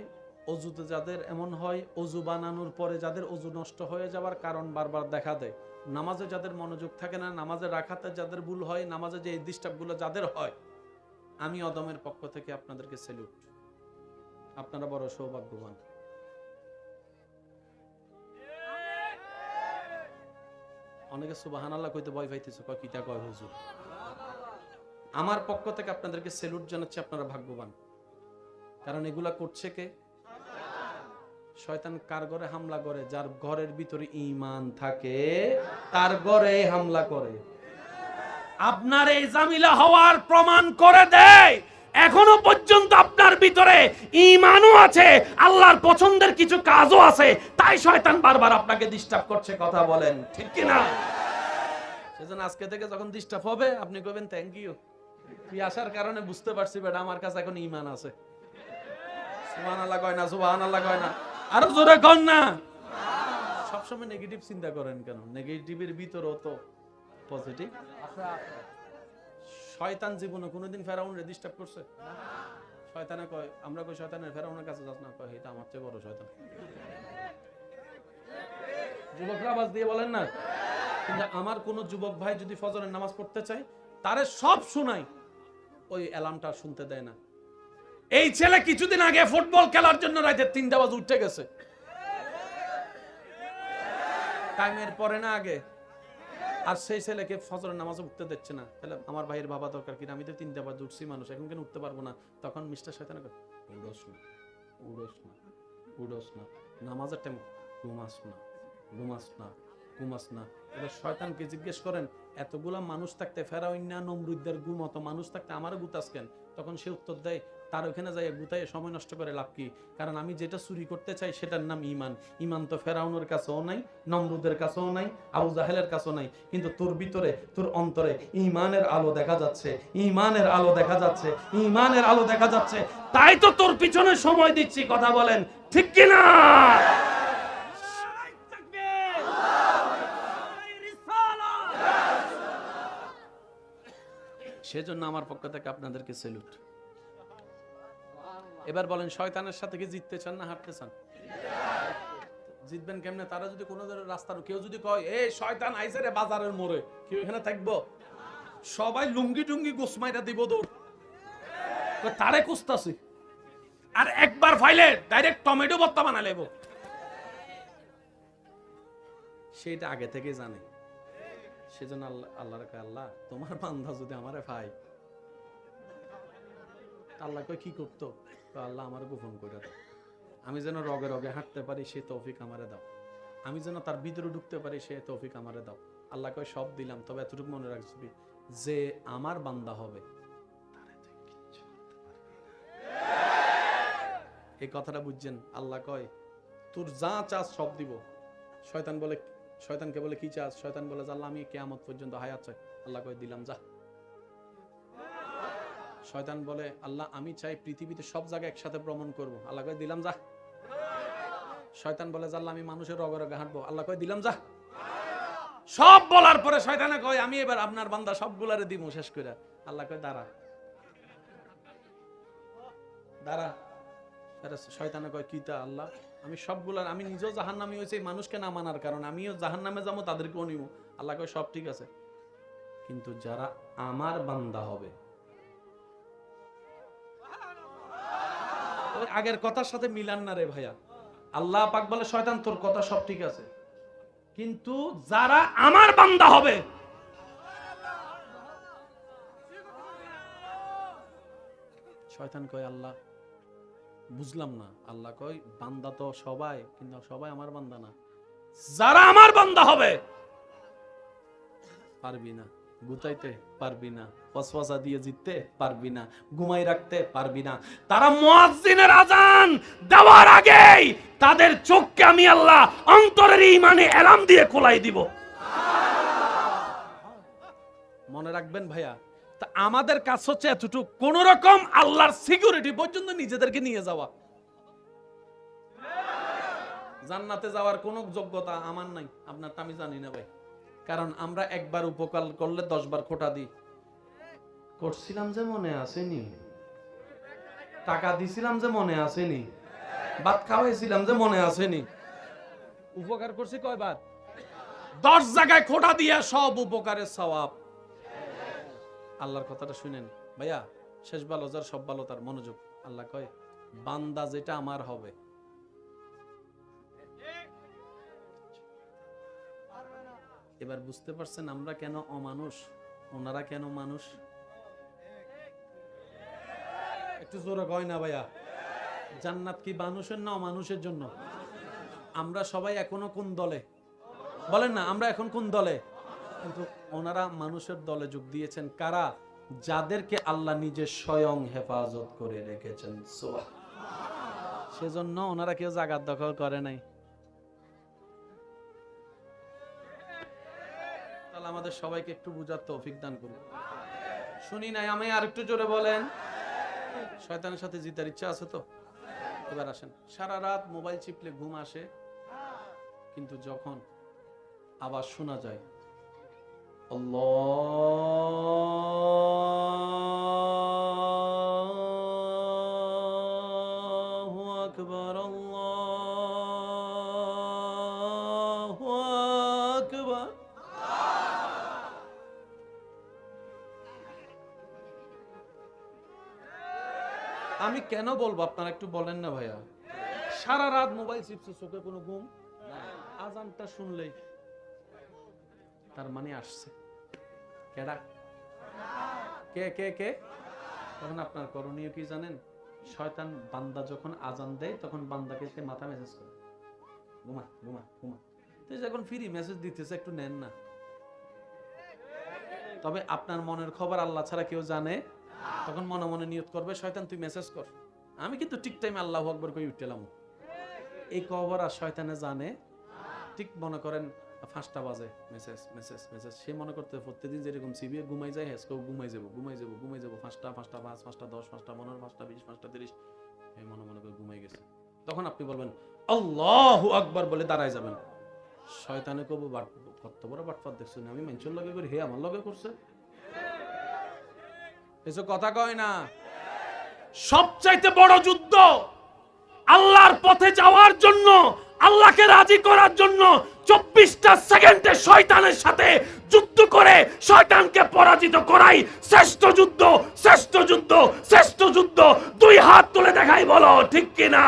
অজুতে যাদের এমন হয়, অজু বানানোর পরে যাদের অজু নষ্ট হয়ে যাবার কারণ বারবার দেখা দেয়, নামাজে যাদের মনোযোগ থাকে না, নামাজে রাখাতে যাদের ভুল হয়, নামাজে যে ডিস্টার্বগুলো যাদের হয়, আমি অদমের পক্ষ থেকে আপনাদেরকে স্যালুট। আপনারা বড় সৌভাগ্যবান। অনেকে সুবহানাল্লাহ কইতে ভয় পাইতেছে, কয় কিটা কয় হুজুর। আমার পক্ষ থেকে আপনাদেরকে স্যালুট জানাচ্ছি, আপনারা ভাগ্যবান। কারণ এগুলা করছে কে? শয়তান কার ঘরে হামলা করে? যার ঘরের ভিতরে ঈমান থাকে তার ঘরে হামলা করে। আপনার এই জামিলা হওয়ার প্রমাণ করে দেয় এখনো পর্যন্ত আপনার ভিতরে ঈমানও আছে, আল্লাহর পছন্দের কিছু কাজও আছে, তাই শয়তান বারবার আপনাকে ডিস্টার্ব করছে। কথা বলেন ঠিক কি না? সেজন্য আজকে থেকে যখন ডিস্টার্ব হবে আপনি কইবেন থ্যাংক ইউ, তুই আসার কারণে বুঝতে পারছি বেটা আমার কাছে এখন ঈমান আছে। সুবহানাল্লাহ কয় না? সুবহানাল্লাহ কয় না? আরো জোরে কর না। সবসময় নেগেটিভ চিন্তা করেন কেন? নেগেটিভের ভিতরেও তো পজিটিভ আছে। শয়তান জীবনে কোনোদিন ফেরাউনরে ডিস্টার্ব করছে? শয়তানে কয়, আমরা কই শয়তানের ফেরাউনের কাছে যাস না, কয় এটা আমার চেয়ে বড় শয়তান। যুবকরা আওয়াজ দিয়ে বলেন না। কিন্তু আমার কোন যুবক ভাই যদি ফজরের নামাজ পড়তে চায়, তারে সব শোনাই, ওই অ্যালার্মটা শুনতে দেয় না। এই ছেলে কিছুদিন আগে ফুটবল খেলার জন্য রাতে 3টা বাজে উঠে গেছে, টাইমের পরে না আগে, আর সেই ছেলেকে ফজরের নামাজে উঠতে দিচ্ছে না। তাহলে আমার ভাইয়ের বাবা দরকার কি? আমি তো 3টা বাজে উঠছি, মানুষ এখন কেন উঠতে পারবো না? তখন মিস্টার শয়তান কয়, উড়োস না, উড়োস না, উড়োস না, নামাজের টাইম ঘুমাস না, ঘুমাস না, ঘুমাস না। এবার শয়তানকে জিজ্ঞেস করেন, এতগুলা মানুষ থাকতে, ফেরাউন না নমরুদদের ঘুমতো মানুষ থাকতে আমারও গুতাস কেন? তখন সে উত্তর দেয়, তার ওখানে যাই গুতায় সময় নষ্ট করে লাভ কি? কারণ আমি যেটা চুরি করতে চাই সেটার নাম ঈমান। ঈমান তো ফেরাউনের কাছেও নাই, নমরুদের কাছেও নাই, আবু জাহেলের কাছেও নাই, কিন্তু তোর ভিতরে, তোর অন্তরে ঈমানের আলো দেখা যাচ্ছে, ঈমানের আলো দেখা যাচ্ছে, ঈমানের আলো দেখা যাচ্ছে, তাই তো তোর পিছনে সময় দিচ্ছি। কথা বলেন ঠিক কি না? সেজন্য আমার পক্ষ থেকে আপনাদেরকে স্যালুট। এবার বলেন, শয়তানের সাথে কি জিততে চান না হারতে চান? জিতবেন কেমনে? তারা যদি কোনো রাস্তার কেউ যদি কয়, এই শয়তান আইছে রে বাজারের মোড়ে, কেউ এখানে থাকবো? সবাই লুঙ্গি টুঙ্গি গোসমাইটা দিব দৌড়, তারে কুস্তাছি, আর একবার ফাইলে ডাইরেক্ট টমেটো ভর্তা বানা লেব। সেটা আগে থেকে জানে। সেজন্য আল্লাহর কয়, আল্লাহ তোমার বান্দা যদি আমারে পায়, আল্লাহ কয় কি করতো? আল্লাহ আমার গোপন করে দাও, আমি যেন রগে রগে হাঁটতে পারি, সে তৌফিক আমারে দাও। আমি যেন তার ভিতরে ঢুকতে পারি, সে তৌফিক আমারে দাও। আল্লাহ কয় সব দিলাম, তবে এতটুকু মনে রাখবি, যে আমার বান্দা হবে এই কথাটা বুঝছেন? আল্লাহ কয় তোর যা চাস সব দিব। শয়তান বলে, শয়তানকে বলে কি চাস? শয়তান বলে, আল্লাহ আমি কিয়ামত পর্যন্ত হায়াত চাই। আল্লাহ কয় দিলাম, যা। শয়তান বলে, আল্লাহ আমি চাই পৃথিবীতে সব জায়গায় একসাথে ভ্রমণ করব। আল্লাহ কয় দিলাম, যা। শয়তান বলে আল্লাহ আমি মানুষের রগে রগে হাঁটবো। আল্লাহ কয় দিলাম যা। সব বলার পরে শয়তানে কয় আমি এবার আপনার বান্দা সবগুলারে দিমু শেষ করে। আল্লাহ কয় দাঁড়া দাঁড়া। শয়তানে কয় কি তা আল্লাহ, আমি সবগুলার, আমি নিজেও জাহান্নামী হয়েছি মানুষকে না মানার কারণে, আমিও জাহান্নামে যাবো তাদেরকেও নিব। আল্লাহ কয় সব ঠিক আছে, কিন্তু যারা আমার বান্দা হবে, আগের কথার সাথে মিলান না রে ভাইয়া। আল্লাহ পাক বলে শয়তান তোর কথা সব ঠিক আছে, কিন্তু যারা আমার বান্দা হবে, শয়তান কয় আল্লাহ বুঝলাম না। আল্লাহ কয় বান্দা তো সবাই, কিন্তু সবাই আমার বান্দা না। যারা আমার বান্দা হবে পারবি না, গুতাইতে পারবি না, ওয়াসওয়াসা দিয়ে জিততে পারবি না, ঘুমাই রাখতে পারবি না। তারা মুয়াজ্জিনের আজান দেওয়ার আগেই তাদের চোখকে আমি আল্লাহ অন্তরের ঈমানে এলাম দিয়ে খোলাই দিব। মনে রাখবেন ভাইয়া, তা আমাদের কাজ হচ্ছে এতটুকু, কোন রকম আল্লাহর সিকিউরিটি পর্যন্ত নিজেদেরকে নিয়ে যাওয়া। জান্নাতে যাওয়ার কোন যোগ্যতা আমার নাই, আপনারটা আমি জানি না ভাই, কারণ আমরা একবার উপকার করলে 10 বার খোটা দিই। করছিলাম যে মনে আসেনি, টাকা দিছিলাম যে মনে আসেনি, ভাত খাওয়াইছিলাম যে মনে আসেনি, উপকার করছি কয়বার? 10 জায়গায় খোটা দিয়া সব উপকারের সওয়াব। আল্লাহর কথাটা শুনেন ভাইয়া, শেষ ভালো যার সব ভালো তার। মনোযোগ। আল্লাহ কয় বান্দা যেটা আমার হবে, এবার বুঝতে পারছেন আমরা কেন অমানুষ, ওনারা কেন মানুষ? একটু জোরে কয় না ভাইয়া। জান্নাত কি মানুষের না অমানুষের জন্য? আমরা সবাই এখনো কোন দলে বলেন না? আমরা এখন কোন দলে? কিন্তু ওনারা মানুষের দলে যোগ দিয়েছেন। কারা? যাদেরকে আল্লাহ নিজে স্বয়ং হেফাজত করে রেখেছেন। সেজন্য ওনারা কেউ জাগাত দখল করে নাই। তাহলে আমাদের সবাইকে একটু বুঝার তৌফিক দান করুন। শুনি নাই, আমি আর একটু জোরে বলেন। শয়তানের সাথে জিতার ইচ্ছা আছে তো? এবার আসেন। সারা রাত মোবাইল চিপলে ঘুম আসে, কিন্তু যখন আবার শোনা যায় আল্লাহু আকবার, আল্লাহু আকবার, আমি কেন বলবো আপনারা একটু বলেন না ভাইয়া? সারা রাত মোবাইল চিপছে, চোখে কোনো ঘুম, আজানটা শুনলেই তার মানে আসছে। কেডা? কে কে কে? তখন আপনার করণীয় কি জানেন? শয়তান বান্দা যখন আজান দেয় তখন বান্দাকে সে মাথা মেসেজ করে, ঘুমা ঘুমা ঘুমা। তো যখন ফ্রি মেসেজ দিতেছে একটু নেন না। তবে আপনার মনের খবর আল্লাহ ছাড়া কেউ জানে। তখন মনে মনে নিয়ত করবে শয়তান তুই মেসেজ কর, আমি কিন্তু ঠিক টাইমে আল্লাহু আকবার কই উঠলাম। এই খবর আর শয়তানে জানে। ঠিক মনে করেন 5টা বাজে, মেসেজ মেসেজ মেসেজ। সে মনে করতে প্রত্যেকদিন যেরকম সিবিএ ঘুমাই যায়, হেসকেও ঘুমাই যাবো ঘুমাই যাবো ঘুমাই যাবো। 5টা 5টা 5 5টা 10 5টা 15 5টা 20 5টা 30, এই মনে মনে করে ঘুমাই গেছে। তখন আপনি বলবেন আল্লাহু আকবার বলে দাঁড়ায় যাবেন। শয়তানে কব কত বড় বাটপার দেখছেন, আমি মানুষের লগে করি, হে আমার লগে করছে। এসব কথা কয় না। সবচাইতে বড় যুদ্ধ আল্লাহর পথে যাওয়ার জন্য, আল্লাহকে রাজি করার জন্য 24টা সেকেন্ডে শয়তানের সাথে যুদ্ধ করে শয়তানকে পরাজিত করাই শ্রেষ্ঠ যুদ্ধ, শ্রেষ্ঠ যুদ্ধ, শ্রেষ্ঠ যুদ্ধ। 2 হাত তুলে দেখাই, বলো ঠিক কিনা?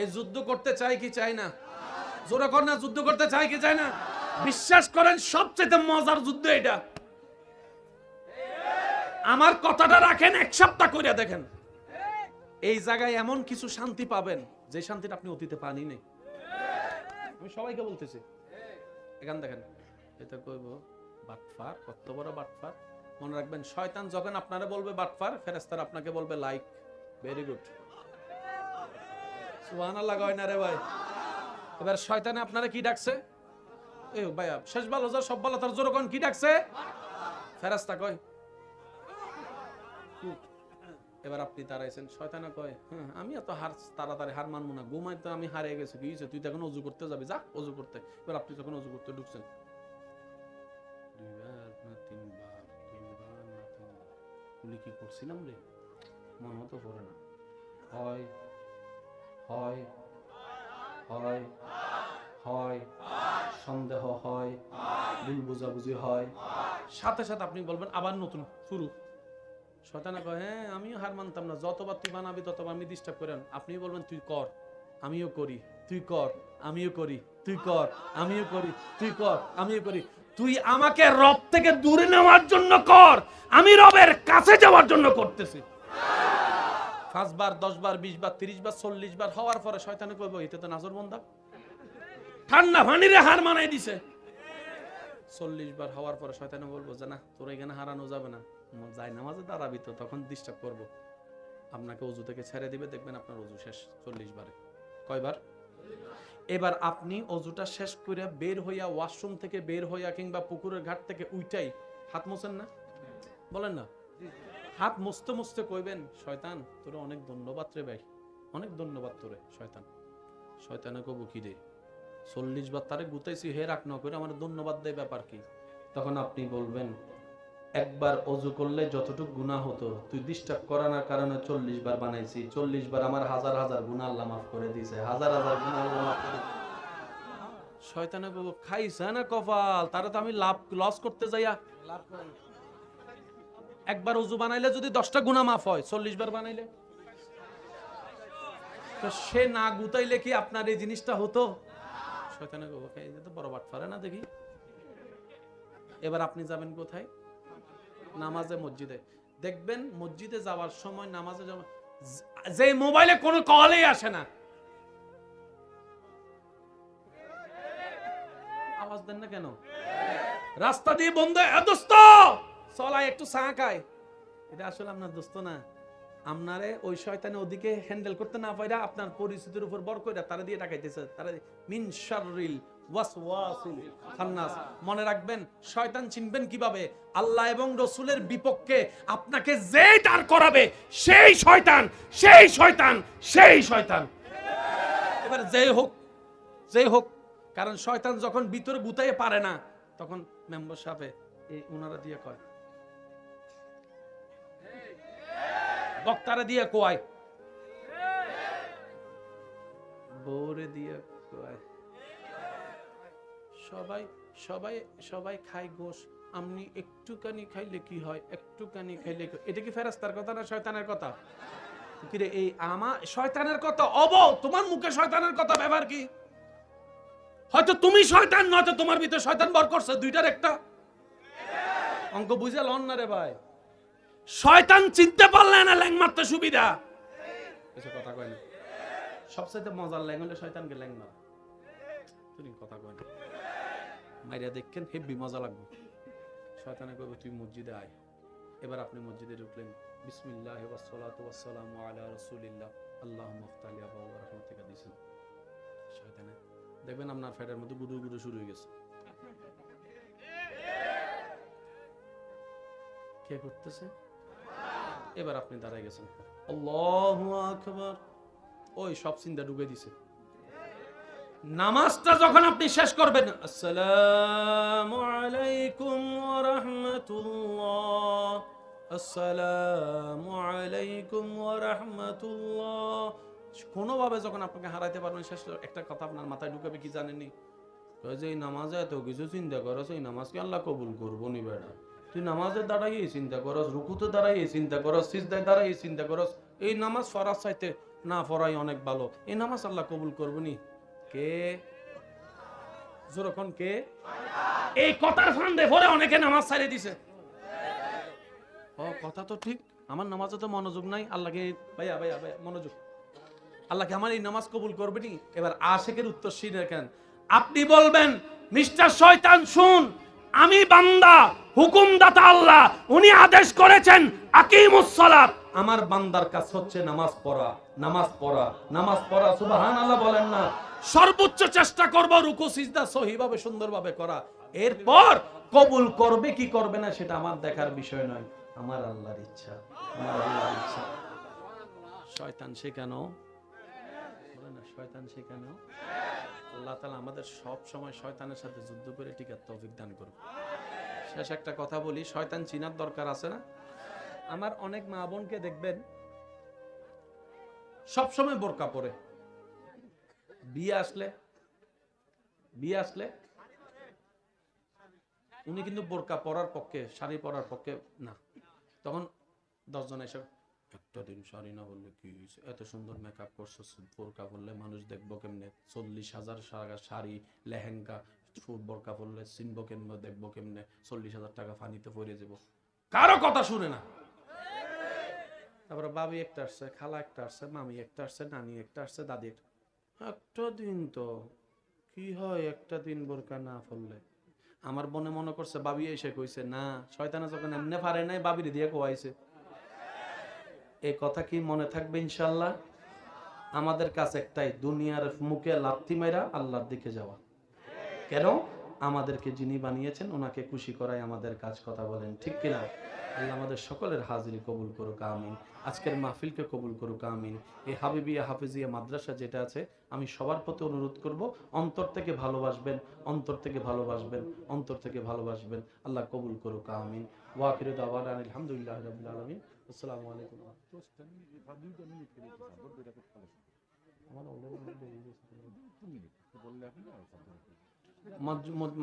এই যুদ্ধ করতে চাই কি চাই না? জোরে কর না, যুদ্ধ করতে চাই কি চাই না? বিশ্বাস করেন সবচেয়ে মজার যুদ্ধ এটা। আমার কথাটা রাখেন, 1 সপ্তাহ করে দেখেন, এই জায়গায় এমন কিছু শান্তি পাবেন যে শান্তিটা আপনি অতীতে পানি নেই। আমি সবাইকে বলতেছি, এখান দেখেন, এটা কইব বাটফার, কত বড় বাটফার। মনে রাখবেন শয়তান যখন আপনারা বলবে বাটফার, ফেরেশতারা আপনাকে বলবে লাইক, ভেরি গুড, সুবহানাল্লাহ। কয় না রে ভাই? এবার শয়তানে আপনারা কি ডাকছে? এ ভাইয়া শেষ ভালো যার সব ভালো তার জোরে কোন কি ডাকছে ফেরেশতা কয় এবার আপনি দাঁড়াইছেন শয়তানে কয় হ্যাঁ আমি এত হার তাড়াতাড়ি হার মানবো না ঘুমাই তো আমি হারিয়ে গেছি কি হয়েছে তুই তো এখন অজু করতে যাবি যা অজু করতে এবার আপনি যখন অজু করতে ঢুকছেন কি করছিলাম রে মন মতো করে না হয় হয় হয় হয় সন্দেহ হয় ভুল বোঝাবুঝি হয় সাথে সাথে আপনি বলবেন আবার নতুন শুরু শয়তানে কয় হ্যাঁ আমিও হার মানতাম না যতবার তুই বানাবি ততবার আমি ডিস্টার্ব করেন আপনি বলবেন তুই কর আমিও করি তুই কর আমিও করি তুই কর আমিও করি তুই কর আমিও করি তুই আমাকে রব থেকে দূরে নেওয়ার জন্য কর আমি রবের কাছে যাওয়ার জন্য করতেছি 5 বার 10 বার 20 বার 30 বার 40 বার হওয়ার পরে শয়তানে কইবো এটা তো নাজরবন্দা ঠান্ডা পানিরে হার মানাই দিছে 40 বার হওয়ার পরে শয়তানে বলবো যে না তোর এখানে হারানো যাবে না যাই নামাজে দাঁড়াবি তো তখন ডিস্টার্ব করব আপনাকে ওযু থেকে ছেড়ে দিবে দেখবেন আপনার ওযু শেষ 40 বারে কয়বার এবার আপনি ওযুটা শেষ করে বের হইয়া ওয়াশরুম থেকে বের হইয়া কিংবা পুকুরের ঘাট থেকে উইটাই হাত মোছেন না বলেন না হাত মুছতে মুছতে কইবেন শয়তান তোরে অনেক ধন্যবাদ রে ভাই অনেক ধন্যবাদ তোরে শয়তান শয়তানে কব কি রে 40 বার তারে গুতাইছি হে রাখ না করে আমার ধন্যবাদ দেয় ব্যাপার কি তখন আপনি বলবেন একবার ওযু করলে যতটুকু গুনাহ হতো তুই ডিস্টার্ব করানোর কারণে 40 বার বানাইছি 40 বার আমার হাজার হাজার গুনাহ আল্লাহ মাফ করে দিয়েছে হাজার হাজার গুনাহ আল্লাহ মাফ করে শয়তানে বলবো খাইছে না কপাল তারে তো আমি লাভ লস করতে যাইয়া লাভ করি একবার ওযু বানাইলে যদি 10টা গুনাহ মাফ হয় 40 বার বানাইলে তো সে না গুতাইলে কি আপনার এই জিনিসটা হতো শয়তানে বলবো খাই তো বড় বাট পারে না দেখি এবার আপনি যাবেন কোথায় নামাজে মসজিদে দেখবেন মসজিদে যাওয়ার সময় নামাজে যাওয়া যে মোবাইলে কোনো কলই আসে না আওয়াজ দেন না কেন রাস্তা দিয়ে বন্ধ দোস্ত চলাই একটু চা খাই এটা আসলে আপনার দোস্ত না আপনারে ওই শয়তানে ওদিকে হ্যান্ডেল করতে না পাইরা আপনার পরিস্থিতির উপর বর কইরা তারা দিয়ে টাকাইতেছে তারা মিন শাররিল ওয়াসওয়াসিল খান্নাস মনে রাখবেন শয়তান চিনবেন কিভাবে আল্লাহ এবং রাসূলের বিপক্ষে আপনাকে যেই দাঁড় করাবে সেই শয়তান সেই শয়তান সেই শয়তান এবার যেই হোক কারণ শয়তান যখন ভিতরে গুতাইতে পারে না তখন মেম্বার সাহেব এই উনারা দিয়ে কয় বক্তারে দিয়ে কয় বউরে দিয়ে কয় সবাই সবাই সবাই খায় গোশ আপনি একটুখানি খাইলে কি হয় একটুখানি খাইলে এটা কি ফেরেশতার কথা না শয়তানের কথা কি রে এই শয়তানের কথা তোমার মুখে শয়তানের কথা ব্যবহার কি হয়তো তুমি শয়তান নয়তো তোমার ভিতরে শয়তান বর করছে দুইটার একটা অঙ্ক বুঝে লন না রে ভাই শয়তান চিনতে পারলে না ল্যাং মারতে সুবিধা কিছু কথা কয় না সবচেয়ে মজার ল্যাং হলে শয়তানকে ল্যাং মারা তুমি কথা কয় না মাইরা দেখেন হেব্বি মজা লাগবে শয়তানে কইবে তুই মসজিদে আয় এবার আপনি মসজিদে ঢুকলেন বিসমিল্লাহ ওয়াস সালাতু ওয়াস সালামু আলা রাসূলিল্লাহ আল্লাহুম্মা ফতালি আবা ওয়া রাহমাতিকা দিছেন শয়তানে দেখবেন আপনার ফেডের মধ্যে গুডু গুডু শুরু হয়ে গেছে কে করতেছে এবার আপনি দাঁড়ায় গেছেন আল্লাহু আকবার ওই সব চিন্তা ঢুকে দিছে নামাজটা যখন আপনি শেষ করবেন আসসালামু আলাইকুম ওয়া রাহমাতুল্লাহ আসসালামু আলাইকুম ওয়া রাহমাতুল্লাহ কোনোভাবে যখন আপনাকে হারাইতে পারবেন শেষ একটা কথা আপনার মাথায় ঢুকাবে কি জানেননি কয় যে এই নামাজে এত কিছু চিন্তা করছ এই নামাজ কি আল্লাহ কবুল করবো নি বেটা তুই নামাজের দাঁড়াই চিন্তা করস রুকুতে দাঁড়াই চিন্তা করস সিজদায় দাঁড়াই চিন্তা করস এই নামাজ ফরজ চাইতে না পড়াই অনেক ভালো এই নামাজ আল্লাহ কবুল করবো নি কে যখন কে এই কথার ফান্দে পড়ে অনেকে নামাজ ছাড়িয়ে দিছে কথা তো ঠিক আমার নামাজে তো মনোযোগ নাই আল্লাহকে ভাইয়া ভাইয়া ভাইয়া মনোযোগ আল্লাহকে আমার এই নামাজ কবুল করবে নি এবার আশিকের উত্তর শুনে কেন আপনি বলবেন মিস্টার শয়তান শুন আমি বান্দা হুকুমদাতা আল্লাহ উনি আদেশ করেছেন আকিমুস সালাত আমার বান্দার কাজ হচ্ছে নামাজ পড়া নামাজ পড়া নামাজ পড়া সুবহানাল্লাহ বলেন না সর্বোচ্চ চেষ্টা করব রুকু সিজদা সহিভাবে সুন্দরভাবে করা। এরপর কবুল করবে কি করবে না সেটা আমার দেখার বিষয় নয়, আমার আল্লাহর ইচ্ছা, আমার আল্লাহর ইচ্ছা। শয়তান শেখানো, বলে না শয়তান শেখানো। আল্লাহ তাআলা আমাদের সব সময় শয়তানের সাথে যুদ্ধ করে টিকার তৌফিক দান করুন। শেষ একটা কথা বলি, শয়তান চিনার দরকার আছে না? আমার অনেক মা বোনকে দেখবেন সব সময় বোরকা পরে, বিয়ে আসলে উনি কিন্তু বোরকা পরার পক্ষে, শাড়ি পরার পক্ষে না। তখন 10 জন এসে, একটা দিন শাড়ি না বললে কি হয়েছে, এত সুন্দর মেকআপ করছো, বোরকা পরলে মানুষ দেখবো কেমনে, 40,000 টাকা শাড়ি লেহেঙ্গা, বোরকা পরলে চিনবো কেমনে, দেখবো কেমনে, 40,000 টাকা ফানিতে পড়ে যাবো, কারো কথা শুনে না। তারপরে বাবি একটা আসছে, খালা একটা আসছে, মামি একটা আসছে, নানি একটা আসছে, দাদি একটা দিন তো কি হয়, একটা দিন বোরকা না পরলে। আমার বোনে মনে করছে বাবি এসে কইছে, না শয়তানে যখন এমনে পারে নাই বাবির দিয়ে কোয়াইছে। এই কথা কি মনে থাকবে ইনশাআল্লাহ? আমাদের কাছে একটাই, দুনিয়ার মুখে লাথি মাইরা আল্লাহর দিকে যাওয়া। কেন? আমাদেরকে যিনি বানিয়েছেন ওনাকে খুশি করাই আমাদের কাজ, কথা বলেন ঠিক কিনা? আল্লাহ আমাদের সকলের হাজিরি কবুল করুক, আমিন। আজকের মাহফিলকে কবুল করুক, আমিন। এই হাবিবিয়া হাফিজিয়া মাদ্রাসা যেটা আছে, আমি সবার প্রতি অনুরোধ করব, অন্তর থেকে ভালোবাসবেন, অন্তর থেকে ভালোবাসবেন, অন্তর থেকে ভালোবাসবেন। আল্লাহ কবুল করুক, আমিন। ওয়াখিরু দাওয়ানা আলহামদুলিল্লাহি রাব্বিল আলামিন। আসসালামু আলাইকুম।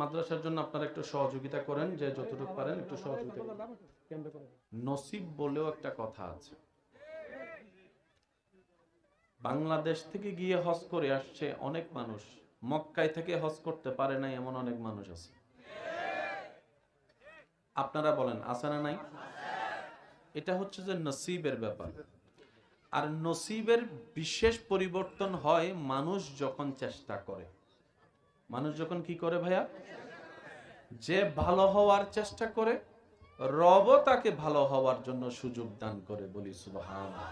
মাদ্রাসার জন্য আপনারা একটু সহযোগিতা করেন, যে যতটুকু পারেন একটু সহযোগিতা করেন। নসিব বলেও একটা কথা আছে। বাংলাদেশ থেকে গিয়ে হজ করে আসছে অনেক মানুষ, মক্কায় থেকে হজ করতে পারে নাই এমন অনেক মানুষ আছে। আপনারা বলেন আছে না নাই? এটা হচ্ছে যে নসিবের ব্যাপার। আর নসিবের বিশেষ পরিবর্তন হয় মানুষ যখন চেষ্টা করে। মানুষ যখন কি করে ভাইয়া? যে ভালো হওয়ার চেষ্টা করে, রবও তাকে ভালো হওয়ার জন্য সুযোগ দান করে, বলি সুবহানাল্লাহ।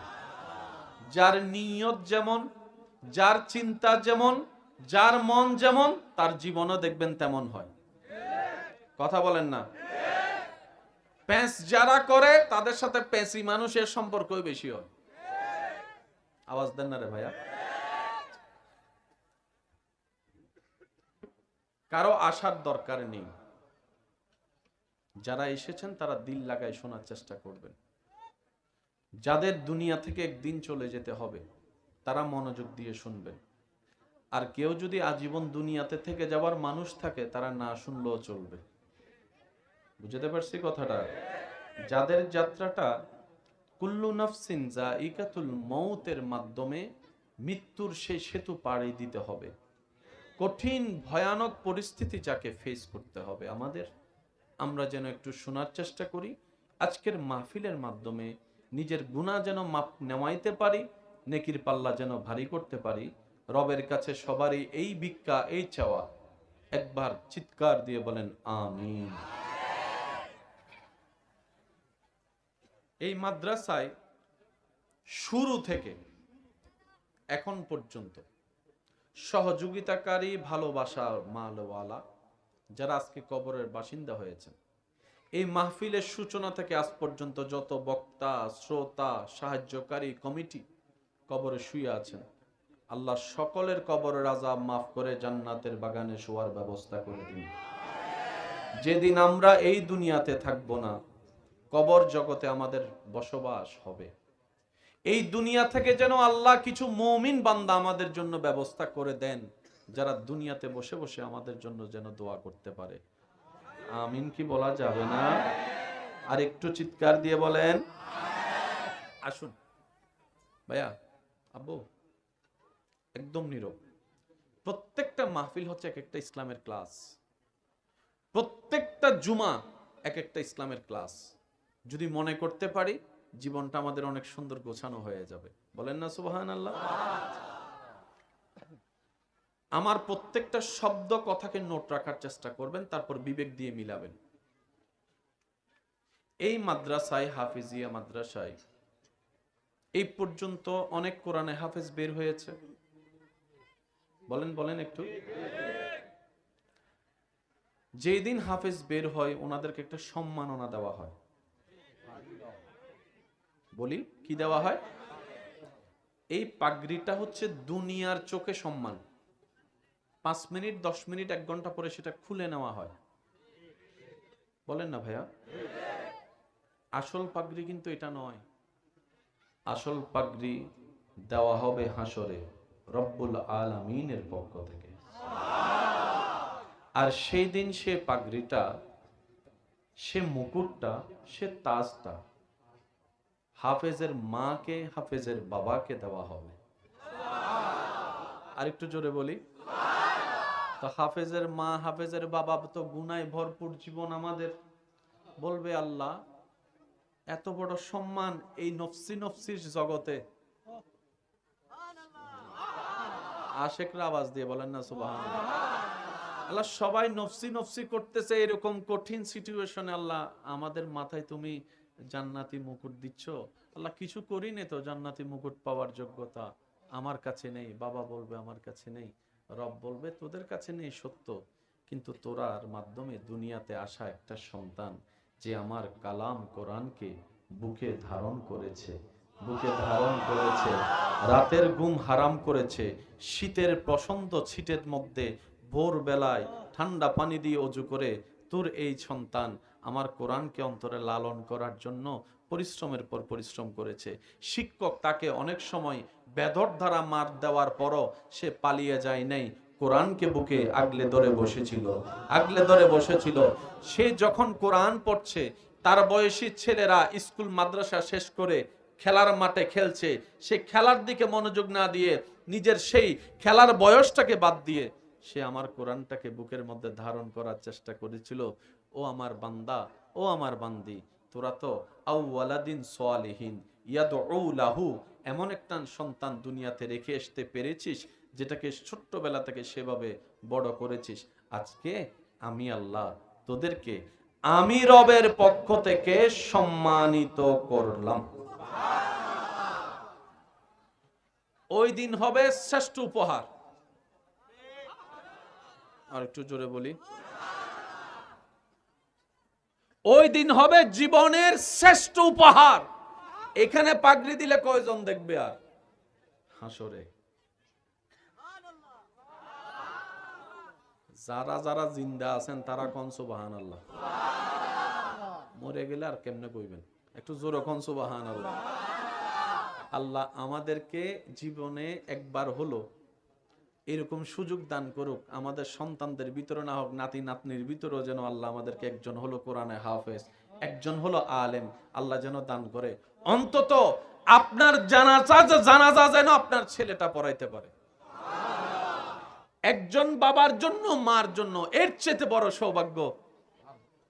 যার নিয়ত যেমন, যার চিন্তা যেমন, যার মন যেমন, তার জীবনও দেখবেন তেমন হয়। কথা বলেন না? প্যাঁচ যারা করে তাদের সাথে প্যাঁচি মানুষের সম্পর্কই বেশি হয়। আওয়াজ দেন না রে ভাইয়া। কারো আসার দরকার নেই। যারা এসেছেন তারা দিল লাগায় শোনার চেষ্টা করবেন। যাদের দুনিয়া থেকে একদিন চলে যেতে হবে তারা মনোযোগ দিয়ে শুনবেন। আর কেউ যদি আজীবন দুনিয়াতে থেকে যাওয়ার মানুষ থাকে, তারা না শুনলেও চলবে। বুঝতে পারছি কথাটা? যাদের যাত্রাটা কুল্লু নাফসিন যায়িকাতুল মউতের মাধ্যমে মৃত্যুর সেই সেতু পাড়ি দিতে হবে, কঠিন ভয়ানক পরিস্থিতি যাকে ফেস করতে হবে আমাদের, আমরা যেন একটু শোনার চেষ্টা করি। আজকের মাহফিলের মাধ্যমে নিজের গুনাহ যেন মাপ নেওয়াইতে পারি, নেকির পাল্লা যেন ভারী করতে পারি। রবের কাছে সবারই এই ভিক্ষা, এই চাওয়া। একবার চিৎকার দিয়ে বলেন আমিন। এই মাদ্রাসায় শুরু থেকে এখন পর্যন্ত সহযোগিতাকারী, ভালোবাসার মালওয়ালা যারা আজকে কবরের বাসিন্দা হয়েছেন, এই মাহফিলের সূচনা থেকে আজ পর্যন্ত যত বক্তা, শ্রোতা, সাহায্যকারী কমিটি কবরে শুয়ে আছেন, আল্লাহ সকলের কবরের আযাব মাফ করে জান্নাতের বাগানে শোয়ার ব্যবস্থা করে দিন। যেদিন আমরা এই দুনিয়াতে থাকবো না, কবর জগতে আমাদের বসবাস হবে, এই দুনিয়া থেকে যেন আল্লাহ কিছু মুমিন বান্দা আমাদের জন্য ব্যবস্থা করে দেন, যারা দুনিয়াতে বসে বসে আমাদের জন্য যেন দোয়া করতে পারে। আমিন কি বলা যাবে না? আর একটু চিৎকার দিয়ে বলেন। আসুন ভাইয়া, আব্বু একদম নীরব। প্রত্যেকটা মাহফিল হচ্ছে এক একটা ইসলামের ক্লাস, প্রত্যেকটা জুমা এক একটা ইসলামের ক্লাস। যদি মনে করতে পারি, জীবনটা আমাদের অনেক সুন্দর গোছানো হয়ে যাবে। বলেন না সুবহানাল্লাহ? আমার প্রত্যেকটা শব্দ কথাকে নোট রাখার চেষ্টা করবেন, তারপর বিবেক দিয়ে মিলাবেন। এই মাদ্রাসায়, হাফিজিয়া মাদ্রাসায় এই পর্যন্ত অনেক কোরআনে হাফেজ বের হয়েছে, বলেন বলেন একটু। যেই দিন হাফেজ বের হয় ওনাদেরকে একটা সম্মাননা দেওয়া হয়। বলি কি দেওয়া হয়? এই পাগড়িটা হচ্ছে দুনিয়ার চোখে সম্মান। 5 মিনিট 10 মিনিট 1 ঘন্টা পরে সেটা খুলে নেওয়া হয়। বলেন না ভাইয়া? আসল পাগড়ি কিন্তু এটা নয়। আসল পাগড়ি দেওয়া হবে হাসরে রব্বুল আলামিনের পক্ষ থেকে। আর সেই দিন সে পাগড়িটা, সে মুকুটটা, সে তাজটা হাফেজের মাকে, হাফেজের বাবাকে দেওয়া হবে। আর একটু জোরে বলি। তো হাফেজের মা, হাফেজের বাবা তো গুনায় ভরপুর জীবন আমাদের। বলবে আল্লাহ এত বড় সম্মান এই নফসি নফসির জগতে। আশেকরা আওয়াজ দিয়ে বলেন না সুবহানাল্লাহ। আল্লাহ সবাই নফসি নফসি করতেছে, এরকম কঠিন সিচুয়েশনে আল্লাহ আমাদের মাথায় তুমি জান্নাতি মুকুট দিচ্ছ। আল্লাহ কিছু করিনি তো জান্নাতি মুকুট পাওয়ার যোগ্যতা আমার কাছে নেই। বাবা বলবে আমার কাছে নেই। রব বলবে তোদের কাছে নেই সত্য, কিন্তু তোরার মাধ্যমে দুনিয়াতে আসা একটা সন্তান যে আমার কালাম কোরআনকে বুকে ধারণ করেছে, বুকে ধারণ করেছে, রাতের ঘুম হারাম করেছে, শীতের প্রচন্ড শীতের মধ্যে ভোর বেলায় ঠান্ডা পানি দিয়ে অজু করে তোর এই সন্তান আমার কোরআনকে অন্তরে লালন করার জন্য পরিশ্রমের পর পরিশ্রম করেছে। শিক্ষক তাকে অনেক সময় বেদর দ্বারা মার দেওয়ার পরও সে পালিয়ে যায় নাই, কোরআনকে বুকে আগলে ধরে বসেছিল, আগলে ধরে বসেছিল। সে যখন কোরআন পড়ছে, তার বয়সী ছেলেরা স্কুল মাদ্রাসা শেষ করে খেলার মাঠে খেলছে, সে খেলার দিকে মনোযোগ না দিয়ে নিজের সেই খেলার বয়সটাকে বাদ দিয়ে সে আমার কোরআনটাকে বুকের মধ্যে ধারণ করার চেষ্টা করেছিল। ও আমার বান্দা, ও আমার বান্দি, তোরা তো আউওয়ালাদিন সালিহিন ইয়াদউ লাহু, এমন একটা সন্তান দুনিয়াতে রেখে আসতে পেরেছিস যেটাকে ছোট্টবেলা থেকে সেভাবে বড় করেছিস। আজকে আমি আল্লাহ তোদেরকে আমি রবের পক্ষ থেকে সম্মানিত করলাম। ওই দিন হবে শ্রেষ্ঠ উপহার। আর একটু জোরে বলি। ওই দিন হবে জীবনের শ্রেষ্ঠ উপহার। এখানে পাগড়ি দিলে কয়জন দেখবে? আর হাসরে যারা যারা জিন্দা আছেন তারা কোন সুবহানাল্লাহ। মরে গেলে আর কেমনে কইবেন? একটু জোরে কোন সুবহানাল্লাহ। আল্লাহ আমাদেরকে জীবনে একবার হলো এরকম সুযোগ দান করুক, আমাদের সন্তানদের ভিতরে না হোক, নাতি নাতনির ভিতরেও যেন আল্লাহ আমাদেরকে একজন হলো কোরআনে হাফেজ, একজন হলো আলেম আল্লাহ যেন দান করে। অন্তত আপনার জানাজা যেন আপনার ছেলেটা পড়াইতে পারে। একজন বাবার জন্য, মার জন্য এর চেয়ে বড় সৌভাগ্য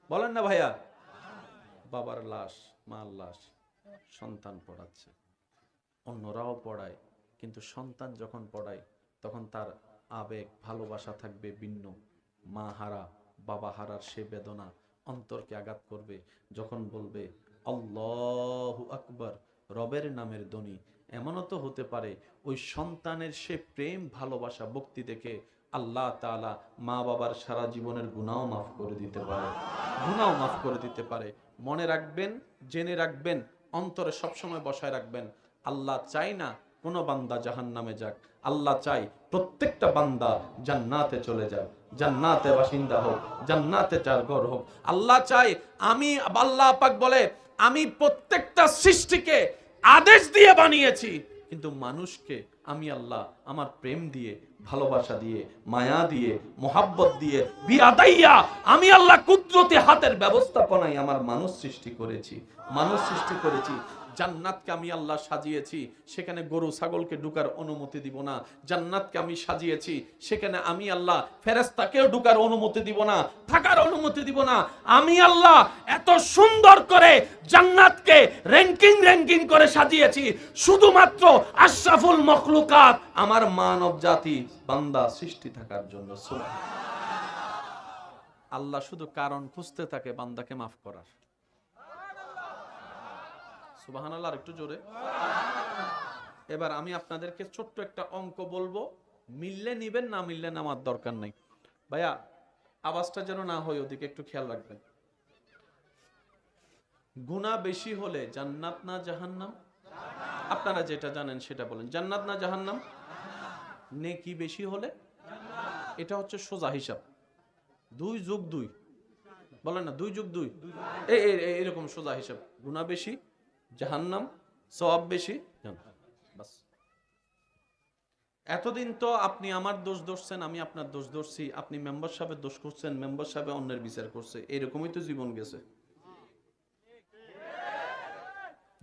বলেন না ভাইয়া? বাবার লাশ, মার লাশ সন্তান পড়াচ্ছে, অন্যরাও পড়ায়, কিন্তু সন্তান যখন পড়ায় তখন তার আবেগ ভালোবাসা থাকবে ভিন্ন। মা হারা, বাবা হারার সে বেদনা অন্তরকে আঘাত করবে। যখন বলবে আল্লাহু আকবার, রবের নামের ধ্বনি, এমনও তো হতে পারে ওই সন্তানের সে প্রেম ভালোবাসা ভক্তি দেখে আল্লাহ তাআলা মা বাবার সারা জীবনের গুনাহ মাফ করে দিতে পারে, গুনাহ মাফ করে দিতে পারে। মনে রাখবেন, জেনে রাখবেন, অন্তরে সবসময় বসায় রাখবেন, আল্লাহ চাই না কোনো বান্দা জাহান্নামে যাক। আল্লাহ চাই প্রত্যেকটা বান্দা জান্নাতে চলে যাক, জান্নাতে বাসিন্দা হোক, জান্নাতে চার ঘর হোক। আল্লাহ চাই, আমি আল্লাহ পাক বলে আমি প্রত্যেকটা সৃষ্টিকে আদেশ দিয়ে বানিয়েছি, কিন্তু মানুষকে আমি আল্লাহ আমার প্রেম দিয়ে, ভালোবাসা দিয়ে, মায়া দিয়ে, মোহাব্বত দিয়ে, বিয়াদাইয়া আমি আল্লাহ কুদরতি হাতের ব্যবস্থাপনায় আমার মানুষ সৃষ্টি করেছি, মানুষ সৃষ্টি করেছি। জান্নাতকে আমি আল্লাহ সাজিয়েছি, সেখানে গরু ছাগলকে ঢুকার অনুমতি দিব না। জান্নাতকে আমি সাজিয়েছি, সেখানে আমি আল্লাহ ফেরেশতাকেও ঢুকার অনুমতি দিব না, থাকার অনুমতি দিব না। আমি আল্লাহ এত সুন্দর করে জান্নাতকে র‍্যাঙ্কিং করে সাজিয়েছি শুধুমাত্র আশরাফুল মখলুকাত আমার মানব জাতি বান্দা সৃষ্টি থাকার জন্য। আল্লাহ শুধু কারণ খুঁজতে থাকে বান্দাকে মাফ করার। সুবহানাল্লাহ, একটু জোরে। এবার আমি আপনাদেরকে ছোট্ট একটা অঙ্ক বলবো, মিললে নিবেন, না মিললে নেওয়ার দরকার নাই। ভাইয়া আওয়াজটা যেন না হয়, ওদিকে একটু খেয়াল রাখবেন। গুনাহ বেশি হলে জান্নাত না জাহান্নাম? আপনারা যেটা জানেন সেটা বলেন, জান্নাত না জাহান্নাম? নেকি বেশি হলে? এটা হচ্ছে সোজা হিসাব, 2 যোগ 2 বলেন না, 2 যোগ 2 এরকম সোজা হিসাব। গুনাহ বেশি জাহান্নাম, সওয়াব বেশি জান্নাত। বাস। এতদিন তো আপনি আমার দোষ ধরছেন, আমি আপনার দোষ ধরছি, আপনি মেম্বার সাহেবের দোষ করছেন, মেম্বার সাহেব অন্যের বিচার করছে, এরকমই তো জীবন গেছে।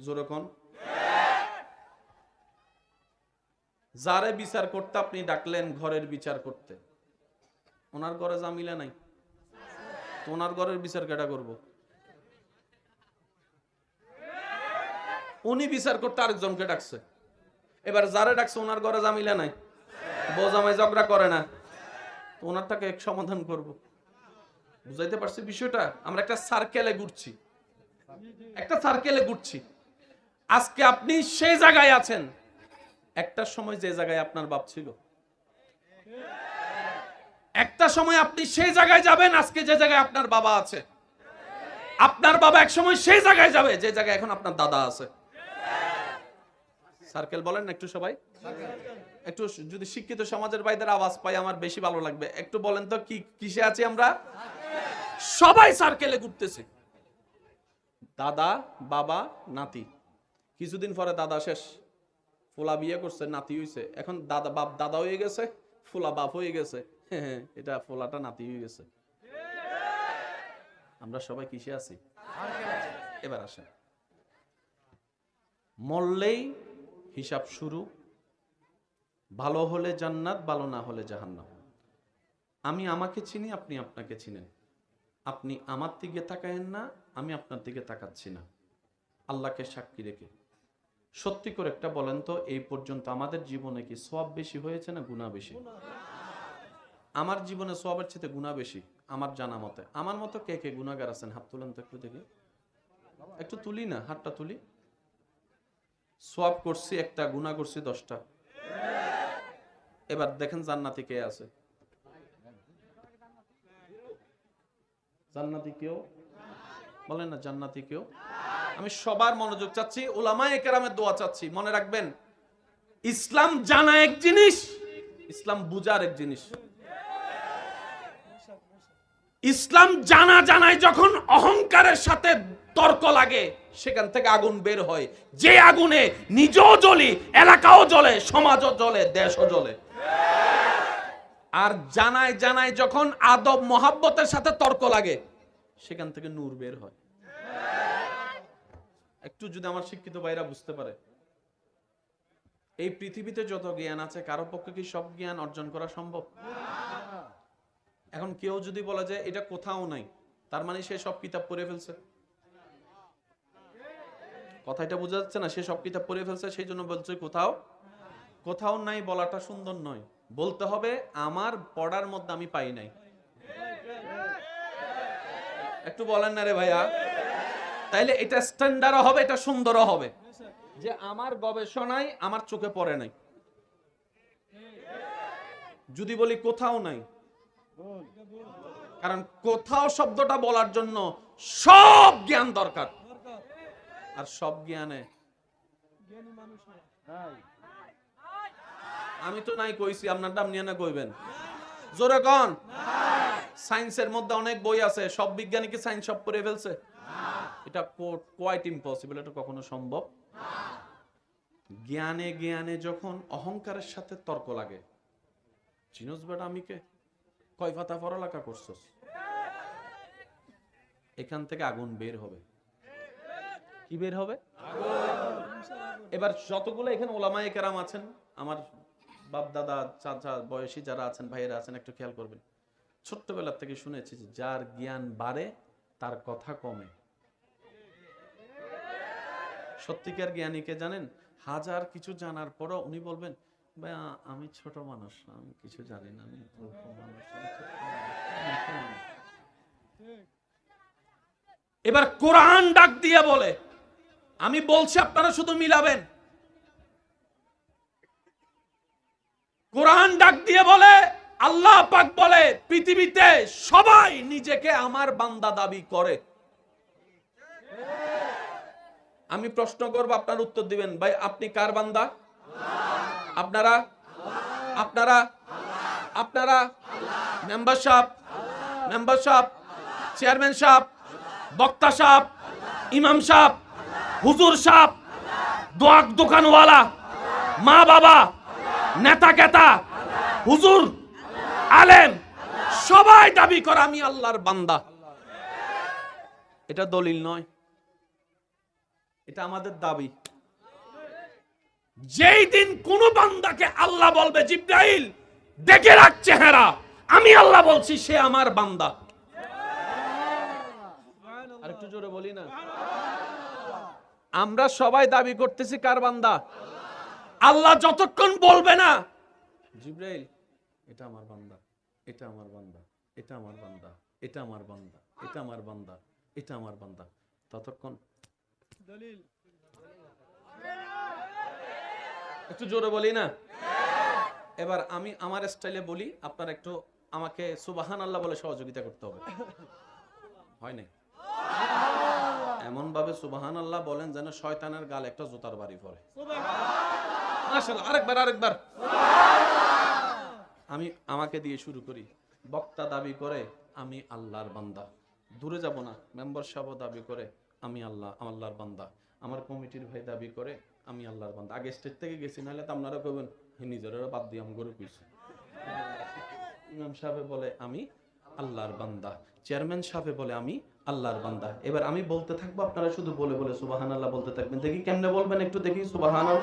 জোরে কোন। যারে বিচার করতে আপনি ডাকলেন ঘরের বিচার করতে, ওনার ঘরে জামিলা নাই, তো ওনার ঘরের বিচার কেটা করব? উনি বিচার করতে আরেকজনকে ডাকছে, এবার যারে ডাকছে ওনার ঘরে জামিলা নাই, বউ জামাই ঝগড়া করে না, তো ওনারটাকে এক সমাধান করব। বুঝাইতে পারছি বিষয়টা? আমরা একটা সার্কেলে ঘুরছি, একটা সার্কেলে ঘুরছি। আজকে আপনি সেই জায়গায় আছেন, একটা সময় যে জায়গায় আপনার বাপ ছিল, একটা সময় আপনি সেই জায়গায় যাবেন আজকে যে জায়গায় আপনার বাবা আছে। আপনার বাবা এক সময় সেই জায়গায় যাবে যে জায়গায় এখন আপনার দাদা আছে। সার্কেল বলেন না একটু সবাই? একটু যদি শিক্ষিত সমাজের ভাইদের আওয়াজ পাই আমার বেশি ভালো লাগবে। একটু বলেন তো কি কিসে আছি আমরা? সবাই সার্কেলে ঘুরতেছে, দাদা বাবা নাতি। কিছুদিন পরে দাদা শেষ, ফুলা বিয়ে করছে, নাতি হইছে, এখন দাদা বাপ দাদা হয়ে গেছে, ফুলা বাপ হয়ে গেছে, এটা ফুলাটা নাতি হয়ে গেছে। আমরা সবাই কিসে আছি? এবার আসেন, মরলেই হিসাব শুরু, ভালো হলে জান্নাত, ভালো না হলে জাহান্নাম। আমি আমাকে চিনি, আপনি আপনাকে চিনেন। আপনি আমার দিকে তাকায়েন না, আমি আপনার দিকে তাকাচ্ছি না, আল্লাহকে সাক্ষী রেখে। সত্যি করে একটা বলেন তো, এই পর্যন্ত আমাদের জীবনে কি সওয়াব বেশি হয়েছে না গুনাহ বেশি? আমার জীবনে সওয়াবের চেয়ে গুনাহ বেশি আমার জানা মতে। আমার মতো কে কে গুনাহগার আছেন? হাত তুলেন তো একটু দেখি, একটু তুলি না, হাতটা তুলি। সওয়াব করছি একটা, গুনাহ করছি 10টা। এবার দেখেন জান্নাতি কে আছে? জান্নাতি কেউ? বলেন না জান্নাতি কেউ? আমি সবার মনোযোগ চাচ্ছি, উলামায়ে কেরামের দোয়া চাচ্ছি। মনে রাখবেন, ইসলাম জানা এক জিনিস, ইসলাম বুঝার এক জিনিস। ইসলাম জানায় যখন অহংকারের সাথে তর্ক লাগে, সেখান থেকে আগুন বের হয়, যে আগুনে নিজেও জ্বলি, এলাকাও জ্বলে, সমাজও জ্বলে, দেশও জ্বলে। আর জানায় যখন আদব মহাব্বতের সাথে তর্ক লাগে, সেখান থেকে নূর বের হয়। একটু যদি আমার শিক্ষিত ভাইরা বুঝতে পারে, এই পৃথিবীতে যত জ্ঞান আছে কারো পক্ষে কি সব জ্ঞান অর্জন করা সম্ভব? এখন কেউ যদি বলা যায় এটা কোথাও নাই, তার মানে সে সব কিতাব পড়ে ফেলছে। কথাটা বোঝা যাচ্ছে না? সে সব কিতাব পড়ে ফেলছে, সেই জন্য বলছে কোথাও নাই। বলাটা সুন্দর নয়, বলতে হবে আমার পড়ার মধ্যে আমি পাই নাই। একটু বলেন না রে ভাইয়া? তাইলে এটা স্ট্যান্ডার্ডও হবে, এটা সুন্দরও হবে, যে আমার গবেষণায় আমার চোখে পড়ে নাই। যদি বলি কোথাও নাই, কারণ কোথাও শব্দটা বলার জন্য সব জ্ঞান দরকার, আর সব জ্ঞানে আমি তো নাই কইছি, আপনার নাম নিয়ে না কইবেন। জোরে কোন। সায়েন্সের মধ্যে অনেক বই আছে, সব বিজ্ঞানী কি সায়েন্স সব পড়ে ফেলছে? এটা কোয়াইট ইম্পসিবল, এটা কখনো সম্ভব। জ্ঞানে যখন অহংকারের সাথে তর্ক লাগে, চিনোস বেটা আমি কে, কয় পাতা পড়ালেখা করছস, এখান থেকে আগুন বের হবে। কি বের হবে? এবার যতগুলো এখানে ওলামায়ে কেরাম আছেন, আমার বাপ দাদা চাচা বয়সী যারা আছেন, ভাইয়েরা আছেন, একটু খেয়াল করবেন। ছোট্টবেলা থেকে শুনেছি যে যার জ্ঞান বাড়ে তার কথা কমে। সত্যিকার জ্ঞানীকে জানেন, হাজার কিছু জানার পরও উনি বলবেন, ভাই আমি ছোট মানুষ, আমি কিছু জানি না, আমি অল্প মানুষ। এবার কোরআন ডাক দিয়ে বলে, আমি বলছি আপনারা শুধু মিলাবেন, কোরআন ডাক দিয়ে বলে, আল্লাহ পাক বলে, পৃথিবীতে সবাই নিজেকে আমার বান্দা দাবি করে। আমি প্রশ্ন করব, আপনার উত্তর দিবেন। ভাই আপনি কার বান্দা? আপনারা আপনারা আপনারা মেম্বার সাহেব, চেয়ারম্যান সাহেব, বক্তা সাহেব, ইমাম সাহেব, হুজুর সাহেব, দোকানওয়ালা, মা বাবা, নেতা কেতা, হুজুর, আলেম, সবাই দাবি করে আমি আল্লাহর বান্দা। এটা দলিল নয়, এটা আমাদের দাবি। যেই দিন কোন বান্দাকে আল্লাহ বলবে, জিবরাইল দেখে রাখ চেহারা, আমি আল্লাহ বলছি সে আমার বান্দা। আরেকটু জোরে বলি না? আমরা সবাই দাবি করতেছি কার বান্দা? আল্লাহ যতক্ষণ বলবে না, জিবরাইল এটা আমার বান্দা, এটা আমার বান্দা, এটা আমার বান্দা, এটা আমার বান্দা, এটা আমার বান্দা, এটা আমার বান্দা, ততক্ষণ দলিল। একটু জোরে বলি না? এবার আমি আমার স্টাইলে বলি, আপনার একটু আমাকে সুবহানাল্লাহ বলে সহযোগিতা করতে হবে। হয় নাই? এমন ভাবে সুবহানাল্লাহ বলেন যেন শয়তানের গালে একটা জুতার বাড়ি পড়ে। মাশাআল্লাহ, আরেকবার। আমি আমাকে দিয়ে শুরু করি। বক্তা দাবি করে আমি আল্লাহর বান্দা, দূরে যাব না। মেম্বার সাহেব দাবি করে আমি আল্লাহর বান্দা। আমার কমিটির ভাই দাবি করে আমি আল্লাহর বান্দা। আগে স্টেজ থেকে গেছি, নাহলে তো আপনারা কইবেন নিজেরা বাদ দিয়ে আমি গরু কইছি। ইমাম সাহেব বলে আমি আল্লাহর বান্দা, চেয়ারম্যান সাহেব বলে আমি আল্লাহর বান্দা। এবার আমি বলতে থাকবো, আপনারা শুধু বলে বলে সুবহানাল্লাহ বলতে থাকবেন। দেখি কেমনে বলবেন, একটু দেখি সুবহানাল্লাহ।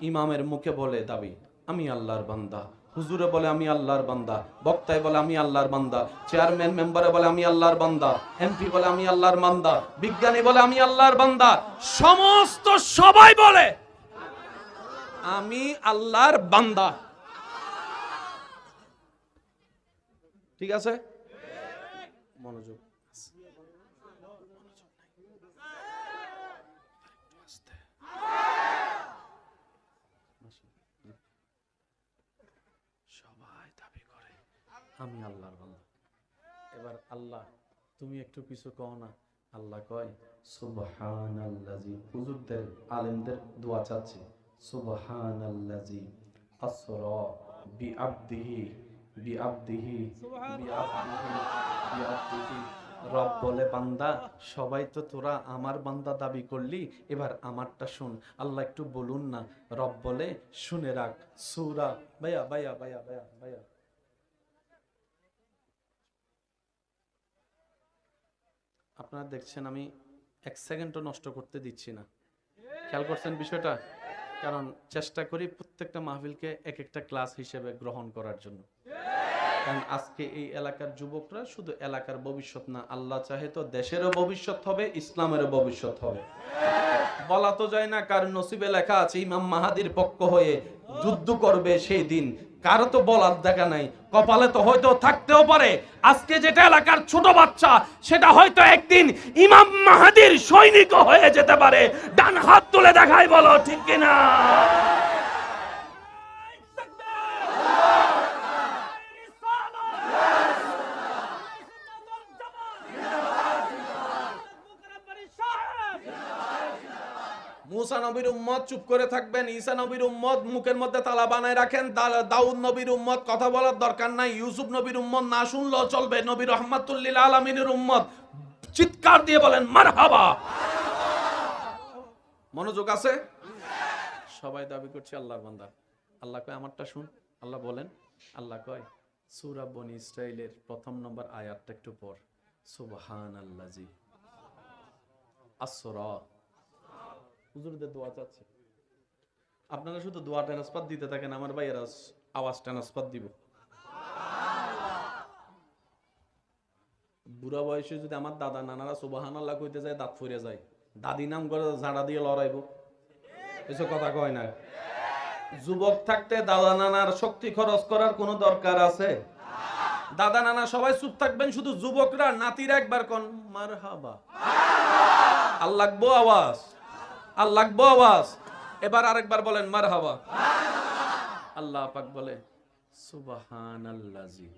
ইমামের মুখে বলে দাবি আমি আল্লাহর বান্দা, হুজুরে বলে আমি আল্লাহর বান্দা, বক্তায় বলে আমি আল্লাহর বান্দা, চেয়ারম্যান মেম্বারে বলে আমি আল্লাহর বান্দা, এমপি বলে আমি আল্লাহর বান্দা, বিজ্ঞানী বলে আমি আল্লাহর বান্দা, সমস্ত সবাই বলে আমি আল্লাহর বান্দা। ঠিক আছে? মনোযোগ। সবাই দাবি করে আমি আল্লাহর বান্দা। এবার আল্লাহ তুমি একটু কিছু কও না। আল্লাহ কয় সুবহানাল্লাযী, হুজুরদের আলেমদের দোয়া চাচ্ছি, সুবহানাল্লাযী আসরা বিআবদিহি। রব বলে বান্দা, সবাই তো তোরা আমার বান্দা দাবি করলি, এবার আমারটা শুন। আল্লাহ একটু বলুন না। রব বলে শুনে রাখ, সূরা ভাইয়া আপনারা দেখছেন আমি এক সেকেন্ডও নষ্ট করতে দিচ্ছি না। খেয়াল করছেন বিষয়টা? কারণ চেষ্টা করি প্রত্যেকটা মাহফিলকে এক একটা ক্লাস হিসেবে গ্রহণ করার জন্য। কারণ আজকে এই এলাকার যুবকরা শুধু এলাকার ভবিষ্যৎ না, আল্লাহ চাহে তো দেশেরও ভবিষ্যৎ হবে, ইসলামেরও ভবিষ্যৎ হবে। বলা তো যায় না কার নসিবে লেখা আছে ইমাম মাহাদির পক্ষ হয়ে যুদ্ধ করবে সেই দিন, কারো তো বলার দেখা নাই। কপালে তো হয়তো থাকতেও পারে আজকে যেটা এলাকার ছোট বাচ্চা, সেটা হয়তো একদিন ইমাম মাহাদির সৈনিক হয়ে যেতে পারে। ডান হাত তুলে দেখাই, বলো ঠিক কিনা? মুসা নবীর উম্মত চুপ করে থাকবেন, ঈসা নবীর উম্মত মুখের মধ্যে তালা বানায় রাখেন, দাউদ নবীর উম্মত কথা বলার দরকার নাই, ইউসুফ নবীর উম্মত না শুনলেও চলবে, নবী রহমাতুল লিল আলামিনের উম্মত চিৎকার দিয়ে বলেন মারহাবা। মনোযোগ আছে? সবাই দাবি করছে আল্লাহর বান্দা। আল্লাহ কয় আমারটা শুন। আল্লাহ বলেন, আল্লাহ কয় সূরা বনী ইসরাইলের 1 নম্বর আয়াতটা একটু পড়, সুবহানাল্লাযী আসরা। হুজুরদের দোয়া চাচ্ছে, আপনারা শুধু দোয়া ট্রান্সফার দিতে থাকেন, আমার ভাইয়েরা আওয়াজ ট্রান্সফার দিব। বুড়া বয়সে যদি আমার দাদা নানারা সুবহানাল্লাহ কইতে যায়, দাঁত ফিরে যায়, দাদি নাম করে ঝাড়া দিয়ে লড়াইব, এসব কথা কয় না। যুবক থাকতে দাদা নানার শক্তি খরচ করার কোনো দরকার আছে? দাদা নানা সবাই চুপ থাকবেন, শুধু যুবকরা নাতিরা একবার কোন মারহাবা। আর লাগবো আওয়াজ, আর লাগবো আওয়াজ। এবার আরেকবার বলেন মারহাবা। আল্লাহ পাক বলে সুবহানাল্লাযী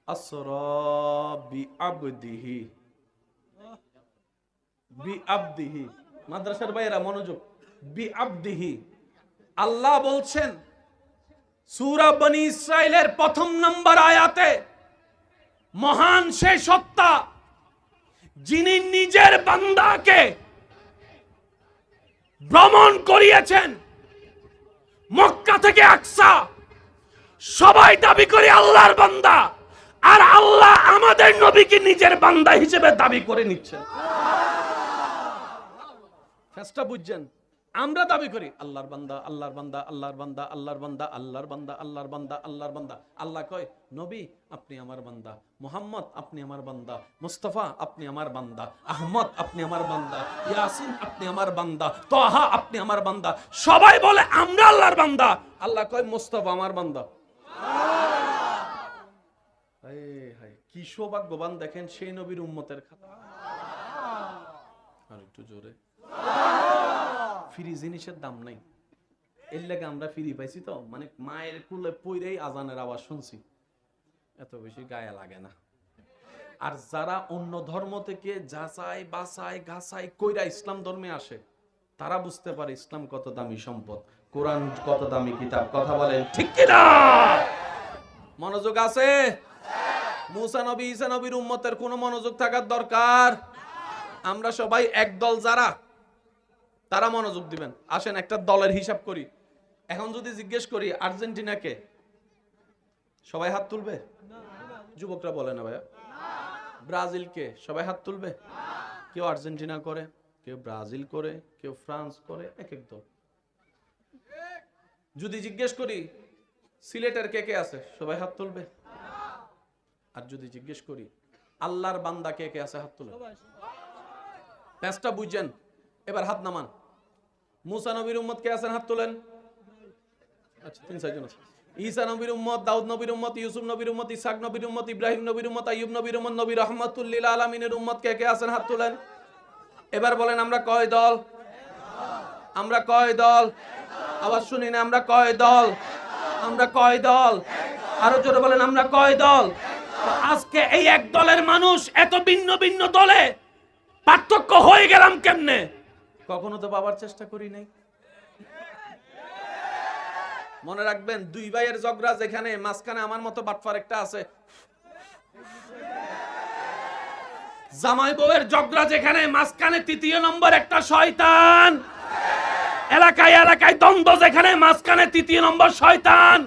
আসরা বিআবদিহি বিআবদিহি। মাদ্রাসার ভাইয়েরা মনোযোগ, বিআবদিহি। আল্লাহ বলছেন সূরা বনী ইসরাইলের ১ম নম্বর আয়াতে, মহান সেই সত্তা যিনি নিজের বান্দাকে ভ্রমণ করিয়েছেন মক্কা থেকে আকসা। সবাই দাবি করে আল্লাহর বান্দা, আর আল্লাহ আমাদের নবীকে নিজের বান্দা হিসেবে দাবি করে নিচ্ছেন। ফেসটা বুঝছেন? আমরা দাবি করি আল্লাহর বান্দা, আল্লাহর বান্দা, আল্লাহর বান্দা, আল্লাহর বান্দা, আল্লাহর বান্দা, আল্লাহর বান্দা, আল্লাহর বান্দা। আল্লাহ কয় নবী আপনি আমার বান্দা, মুহাম্মদ আপনি আমার বান্দা, মুস্তাফা আপনি আমার বান্দা, আহমদ আপনি আমার বান্দা, ইয়াসিন আপনি আমার বান্দা, তাহা আপনি আমার বান্দা। সবাই বলে আমরা আল্লাহর বান্দা। আল্লাহ কয় মুস্তাফা আমার বান্দা। কি সৌভাগ্যবান দেখেন সেই নবীর উম্মতের খাতা। আর একটু জোরে। ফ্রি জিনিসের দাম নাই, এর লাগে আমরা ফ্রি পাইছি তো, মানে মায়ের কুলে পইরেই আজানের আওয়াজ শুনছি, এত বেশি গায়ে লাগে না। আর যারা অন্য ধর্ম থেকে যাচাই বাছাই গাছাই কইরা ইসলাম ধর্মে আসে, তারা বুঝতে পারে ইসলাম কত দামি সম্পদ, কোরআন কত দামি কিতাব। কথা বলেন ঠিক কিনা? মনোযোগ আছে? মুসা নবী ঈসা নবীর উম্মতের কোনো মনোযোগ থাকার দরকার? আমরা সবাই এক দল, যারা তারা মনোযোগ দিবেন। আসেন একটা দলের হিসাব করি। এখন যদি জিজ্ঞেস করি আর্জেন্টিনাকে, সবাই হাত তুলবে? যুবকরা বলে না ভাইয়া। ব্রাজিলকে সবাই হাত তুলবে? কেউ আর্জেন্টিনা করে, কেউ ব্রাজিল করে, কেউ ফ্রান্স করে, এক এক দল। যদি জিজ্ঞেস করি সিলেটের কে কে আছে, সবাই হাত তুলবে? আর যদি জিজ্ঞেস করি আল্লাহর বান্দা কে কে আছে, হাত তুলে। প্যাঁচটা বুঝছেন? এবার হাত নামান। মুসা নবীর উম্মত কে আছেন, হাত তোলেন। আচ্ছা ৩-৪ জন আছে। ঈসা নবীর উম্মত, দাউদ নবীর উম্মত, ইউসুফ নবীর উম্মত, ইসহাক নবীর উম্মত, ইব্রাহিম নবীর উম্মত, আইয়ুব নবীর উম্মত, নবী রাহমাতুল লিল আলামিনের উম্মত কে কে আছেন, হাত তোলেন। এবার বলেন আমরা কয় দল? আমরা কয় দল? আওয়াজ শুনি না। আমরা কয় দল? আমরা কয় দল? আরো জোরে বলেন আমরা কয় দল? আজকে এই এক দলের মানুষ এত ভিন্ন ভিন্ন দলে পার্থক্য হয়ে গেলাম কেমনে? কখনো তো বাবার চেষ্টা করি নাই। মনে রাখবেন, দুই ভাইয়ের ঝগড়া যেখানে, মাঝখানে আমার মতো বাটফার একটা আছে। জামাই বউয়ের ঝগড়া যেখানে, মাঝখানে তৃতীয় নম্বর একটা শয়তান। এলাকায় এলাকায় দ্বন্দ্ব যেখানে, মাঝখানে তৃতীয় নম্বর শয়তান।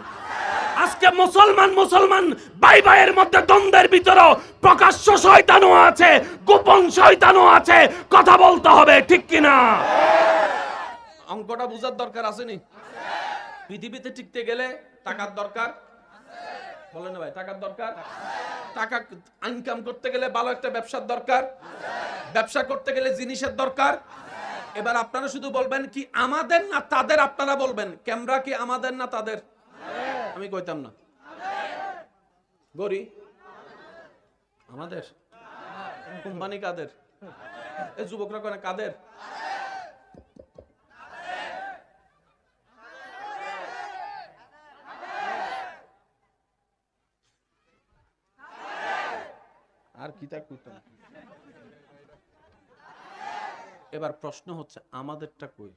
আজকে মুসলমান ভাই ভাইয়ের মধ্যে দ্বন্দ্বের ভিতরেও প্রকাশ্য শয়তানও আছে, গোপন শয়তানও আছে। কথা বলতে হবে ঠিক কিনা? অঙ্কটা বুঝার দরকার আসেনি? পৃথিবীতে টিকতে গেলে টাকার দরকার, বলেন না ভাই? টাকার দরকার। টাকা ইনকাম করতে গেলে ভালো একটা ব্যবসার দরকার, ব্যবসা করতে গেলে জিনিসের দরকার। এবার আপনারা শুধু বলবেন কি আমাদের না তাদের? আপনারা বলবেন ক্যামেরা কি আমাদের না তাদের? আমি কইতাম না। গরি আমাদের, কোম্পানি কাদের? এই যুবকরা কোন কাদের? আর কি তা কইতাম। এবার প্রশ্ন হচ্ছে আমাদেরটা কই?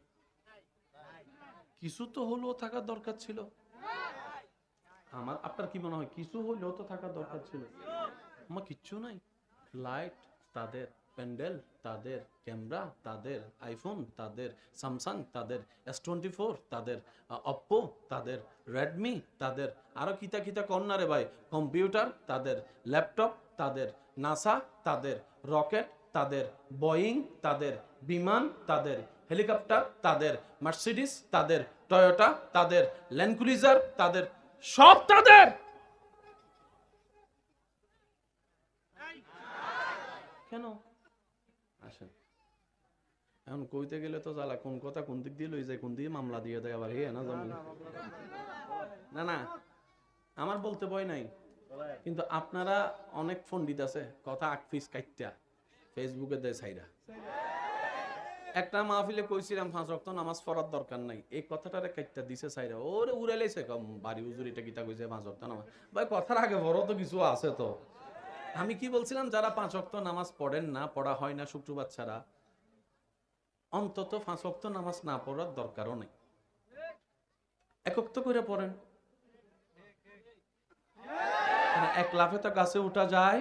কিছু তো হলেও থাকার দরকার ছিল। আপনার কি মনে হয় কিছু হলেও তো থাকার দরকার ছিল? আমার কিচ্ছু নাই। লাইট তাদের, প্যান্ডেল তাদের, ক্যামেরা তাদের, আইফোন তাদের, স্যামসাং তাদের, S24 তাদের, অপ্পো তাদের, রেডমি তাদের, আরো কিতা কিতা কর্নারে ভাই, কম্পিউটার তাদের, ল্যাপটপ তাদের, নাসা তাদের, রকেট তাদের, বোয়িং তাদের, বিমান তাদের, হেলিকপ্টার তাদের, মার্সিডিস তাদের, টয়োটা তাদের, ল্যান্ড ক্রুজার তাদের, সব তাদের। কেন আসেন? এখন কইতে গেলে তো জ্বালা, কোন কথা কোন দিক দিয়ে লই যায়, কোন দিয়ে মামলা দিয়ে দেয় আবার। হে না জানি না না, আমার বলতে ভয় নাই, কিন্তু আপনারা অনেক পণ্ডিত আছে কথা আকফিস কাইটা ফেসবুকে দেয় ছাইরা। একটা মাহফিলে কইছিলাম 5 ওয়াক্ত নামাজ পড়ার দরকার নাই, এই কথাটারে কাইটটা দিছে সাইরা ওরে উড়াইলেছে কম বাড়ি হুজুর এটা কিতা কইছে 5 ওয়াক্ত নামাজ। ভাই কথার আগে বড় তো কিছু আছে তো। আমি কি বলছিলাম, যারা 5 ওয়াক্ত নামাজ পড়েন না, পড়া হয় না শুক্রবার ছাড়া, অন্তত 5 ওয়াক্ত নামাজ না পড়ার দরকারও নেই, এক ওয়াক্ত করে পড়েন। এক লাফে তো গাছে উঠা যায়,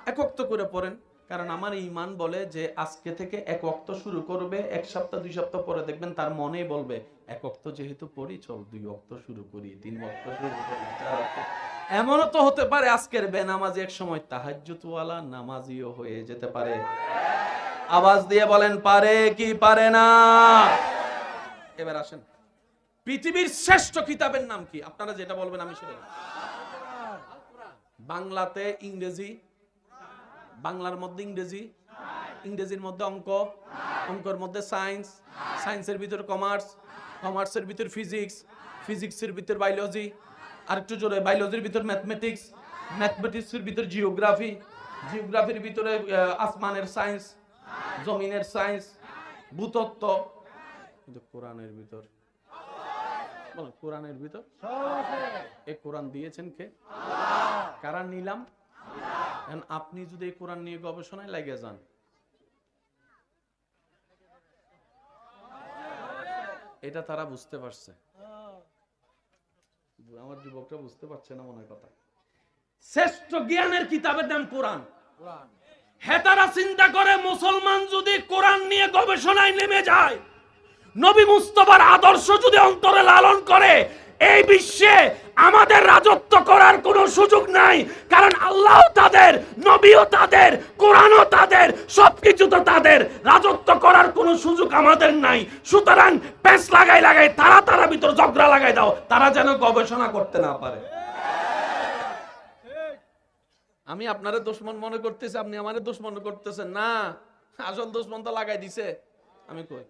এক ওয়াক্ত করে পড়েন। কারণ আমার ঈমান বলে যে আজকে থেকে এক ওয়াক্ত শুরু করবে, 1 সপ্তাহ 2 সপ্তাহ পরে দেখবেন তার মনেই বলবে এক ওয়াক্ত যেহেতু পড়ি, চল 2 ওয়াক্ত শুরু করি, 3 ওয়াক্ত শুরু করি, 4 ওয়াক্ত। এমনও তো হতে পারে আজকের বেনামাজি এক সময় তাহাজ্জুদওয়ালা নামাজিও হয়ে যেতে পারে। আওয়াজ দিয়ে বলেন পারে কি পারে না? এবার আসেন, পৃথিবীর শ্রেষ্ঠ কিতাবের নাম কি? আপনারা যেটা বলবেন আমি সেটা বলবো। বাংলাতে ইংরেজি, বাংলার মধ্যে ইংরেজি, ইংরেজির মধ্যে অঙ্ক, অঙ্কের মধ্যে সায়েন্স, সায়েন্সের ভিতর কমার্স, কমার্সের ভিতর ফিজিক্স, ফিজিক্সের ভিতর বায়োলজি, আর একটু জোরে বায়োলজির ভিতর ম্যাথমেটিক্স, ম্যাথমেটিক্সের ভিতর জিওগ্রাফি, জিওগ্রাফির ভিতরে আসমানের সায়েন্স, জমিনের সায়েন্স, ভূতত্ত্ব। কিন্তু কোরআনের ভিতর বলেন, কোরআনের ভিতর এই কোরআন দিয়েছেন কে? কারা নিলাম? এখন আপনি যদি এই কোরআন নিয়ে গবেষণায় লাগিয়ে যান, এটা তারা বুঝতে পারছে, আমার যুবকরা বুঝতে পারছে না মনে কথা। শ্রেষ্ঠ জ্ঞানের কিতাবের নাম কোরআন। হেতারা চিন্তা করে মুসলমান যদি কোরআন নিয়ে গবেষণায় নেমে যায়, নবী মুস্তাফার আদর্শ যদি অন্তরে লালন করে, এই বিশ্বে আমাদের রাজত্ব করার কোনো সুযোগ নাই। কারণ আল্লাহ তাদের, নবীও তাদের, কোরআনও তাদের, সবকিছু তো তাদের। রাজত্ব করার কোনো সুযোগ আমাদের নাই। সুতরাং পেঁচ লাগাই লাগাই তারা ভিতর ঝগড়া লাগাই দাও, তারা যেন গবেষণা করতে না পারে। আমি আপনারে দুশমন মনে করতেছি, আপনি আমারে দুশমন করতেছেন না। আসল দুশমন তো লাগাই দিছে। আমি কই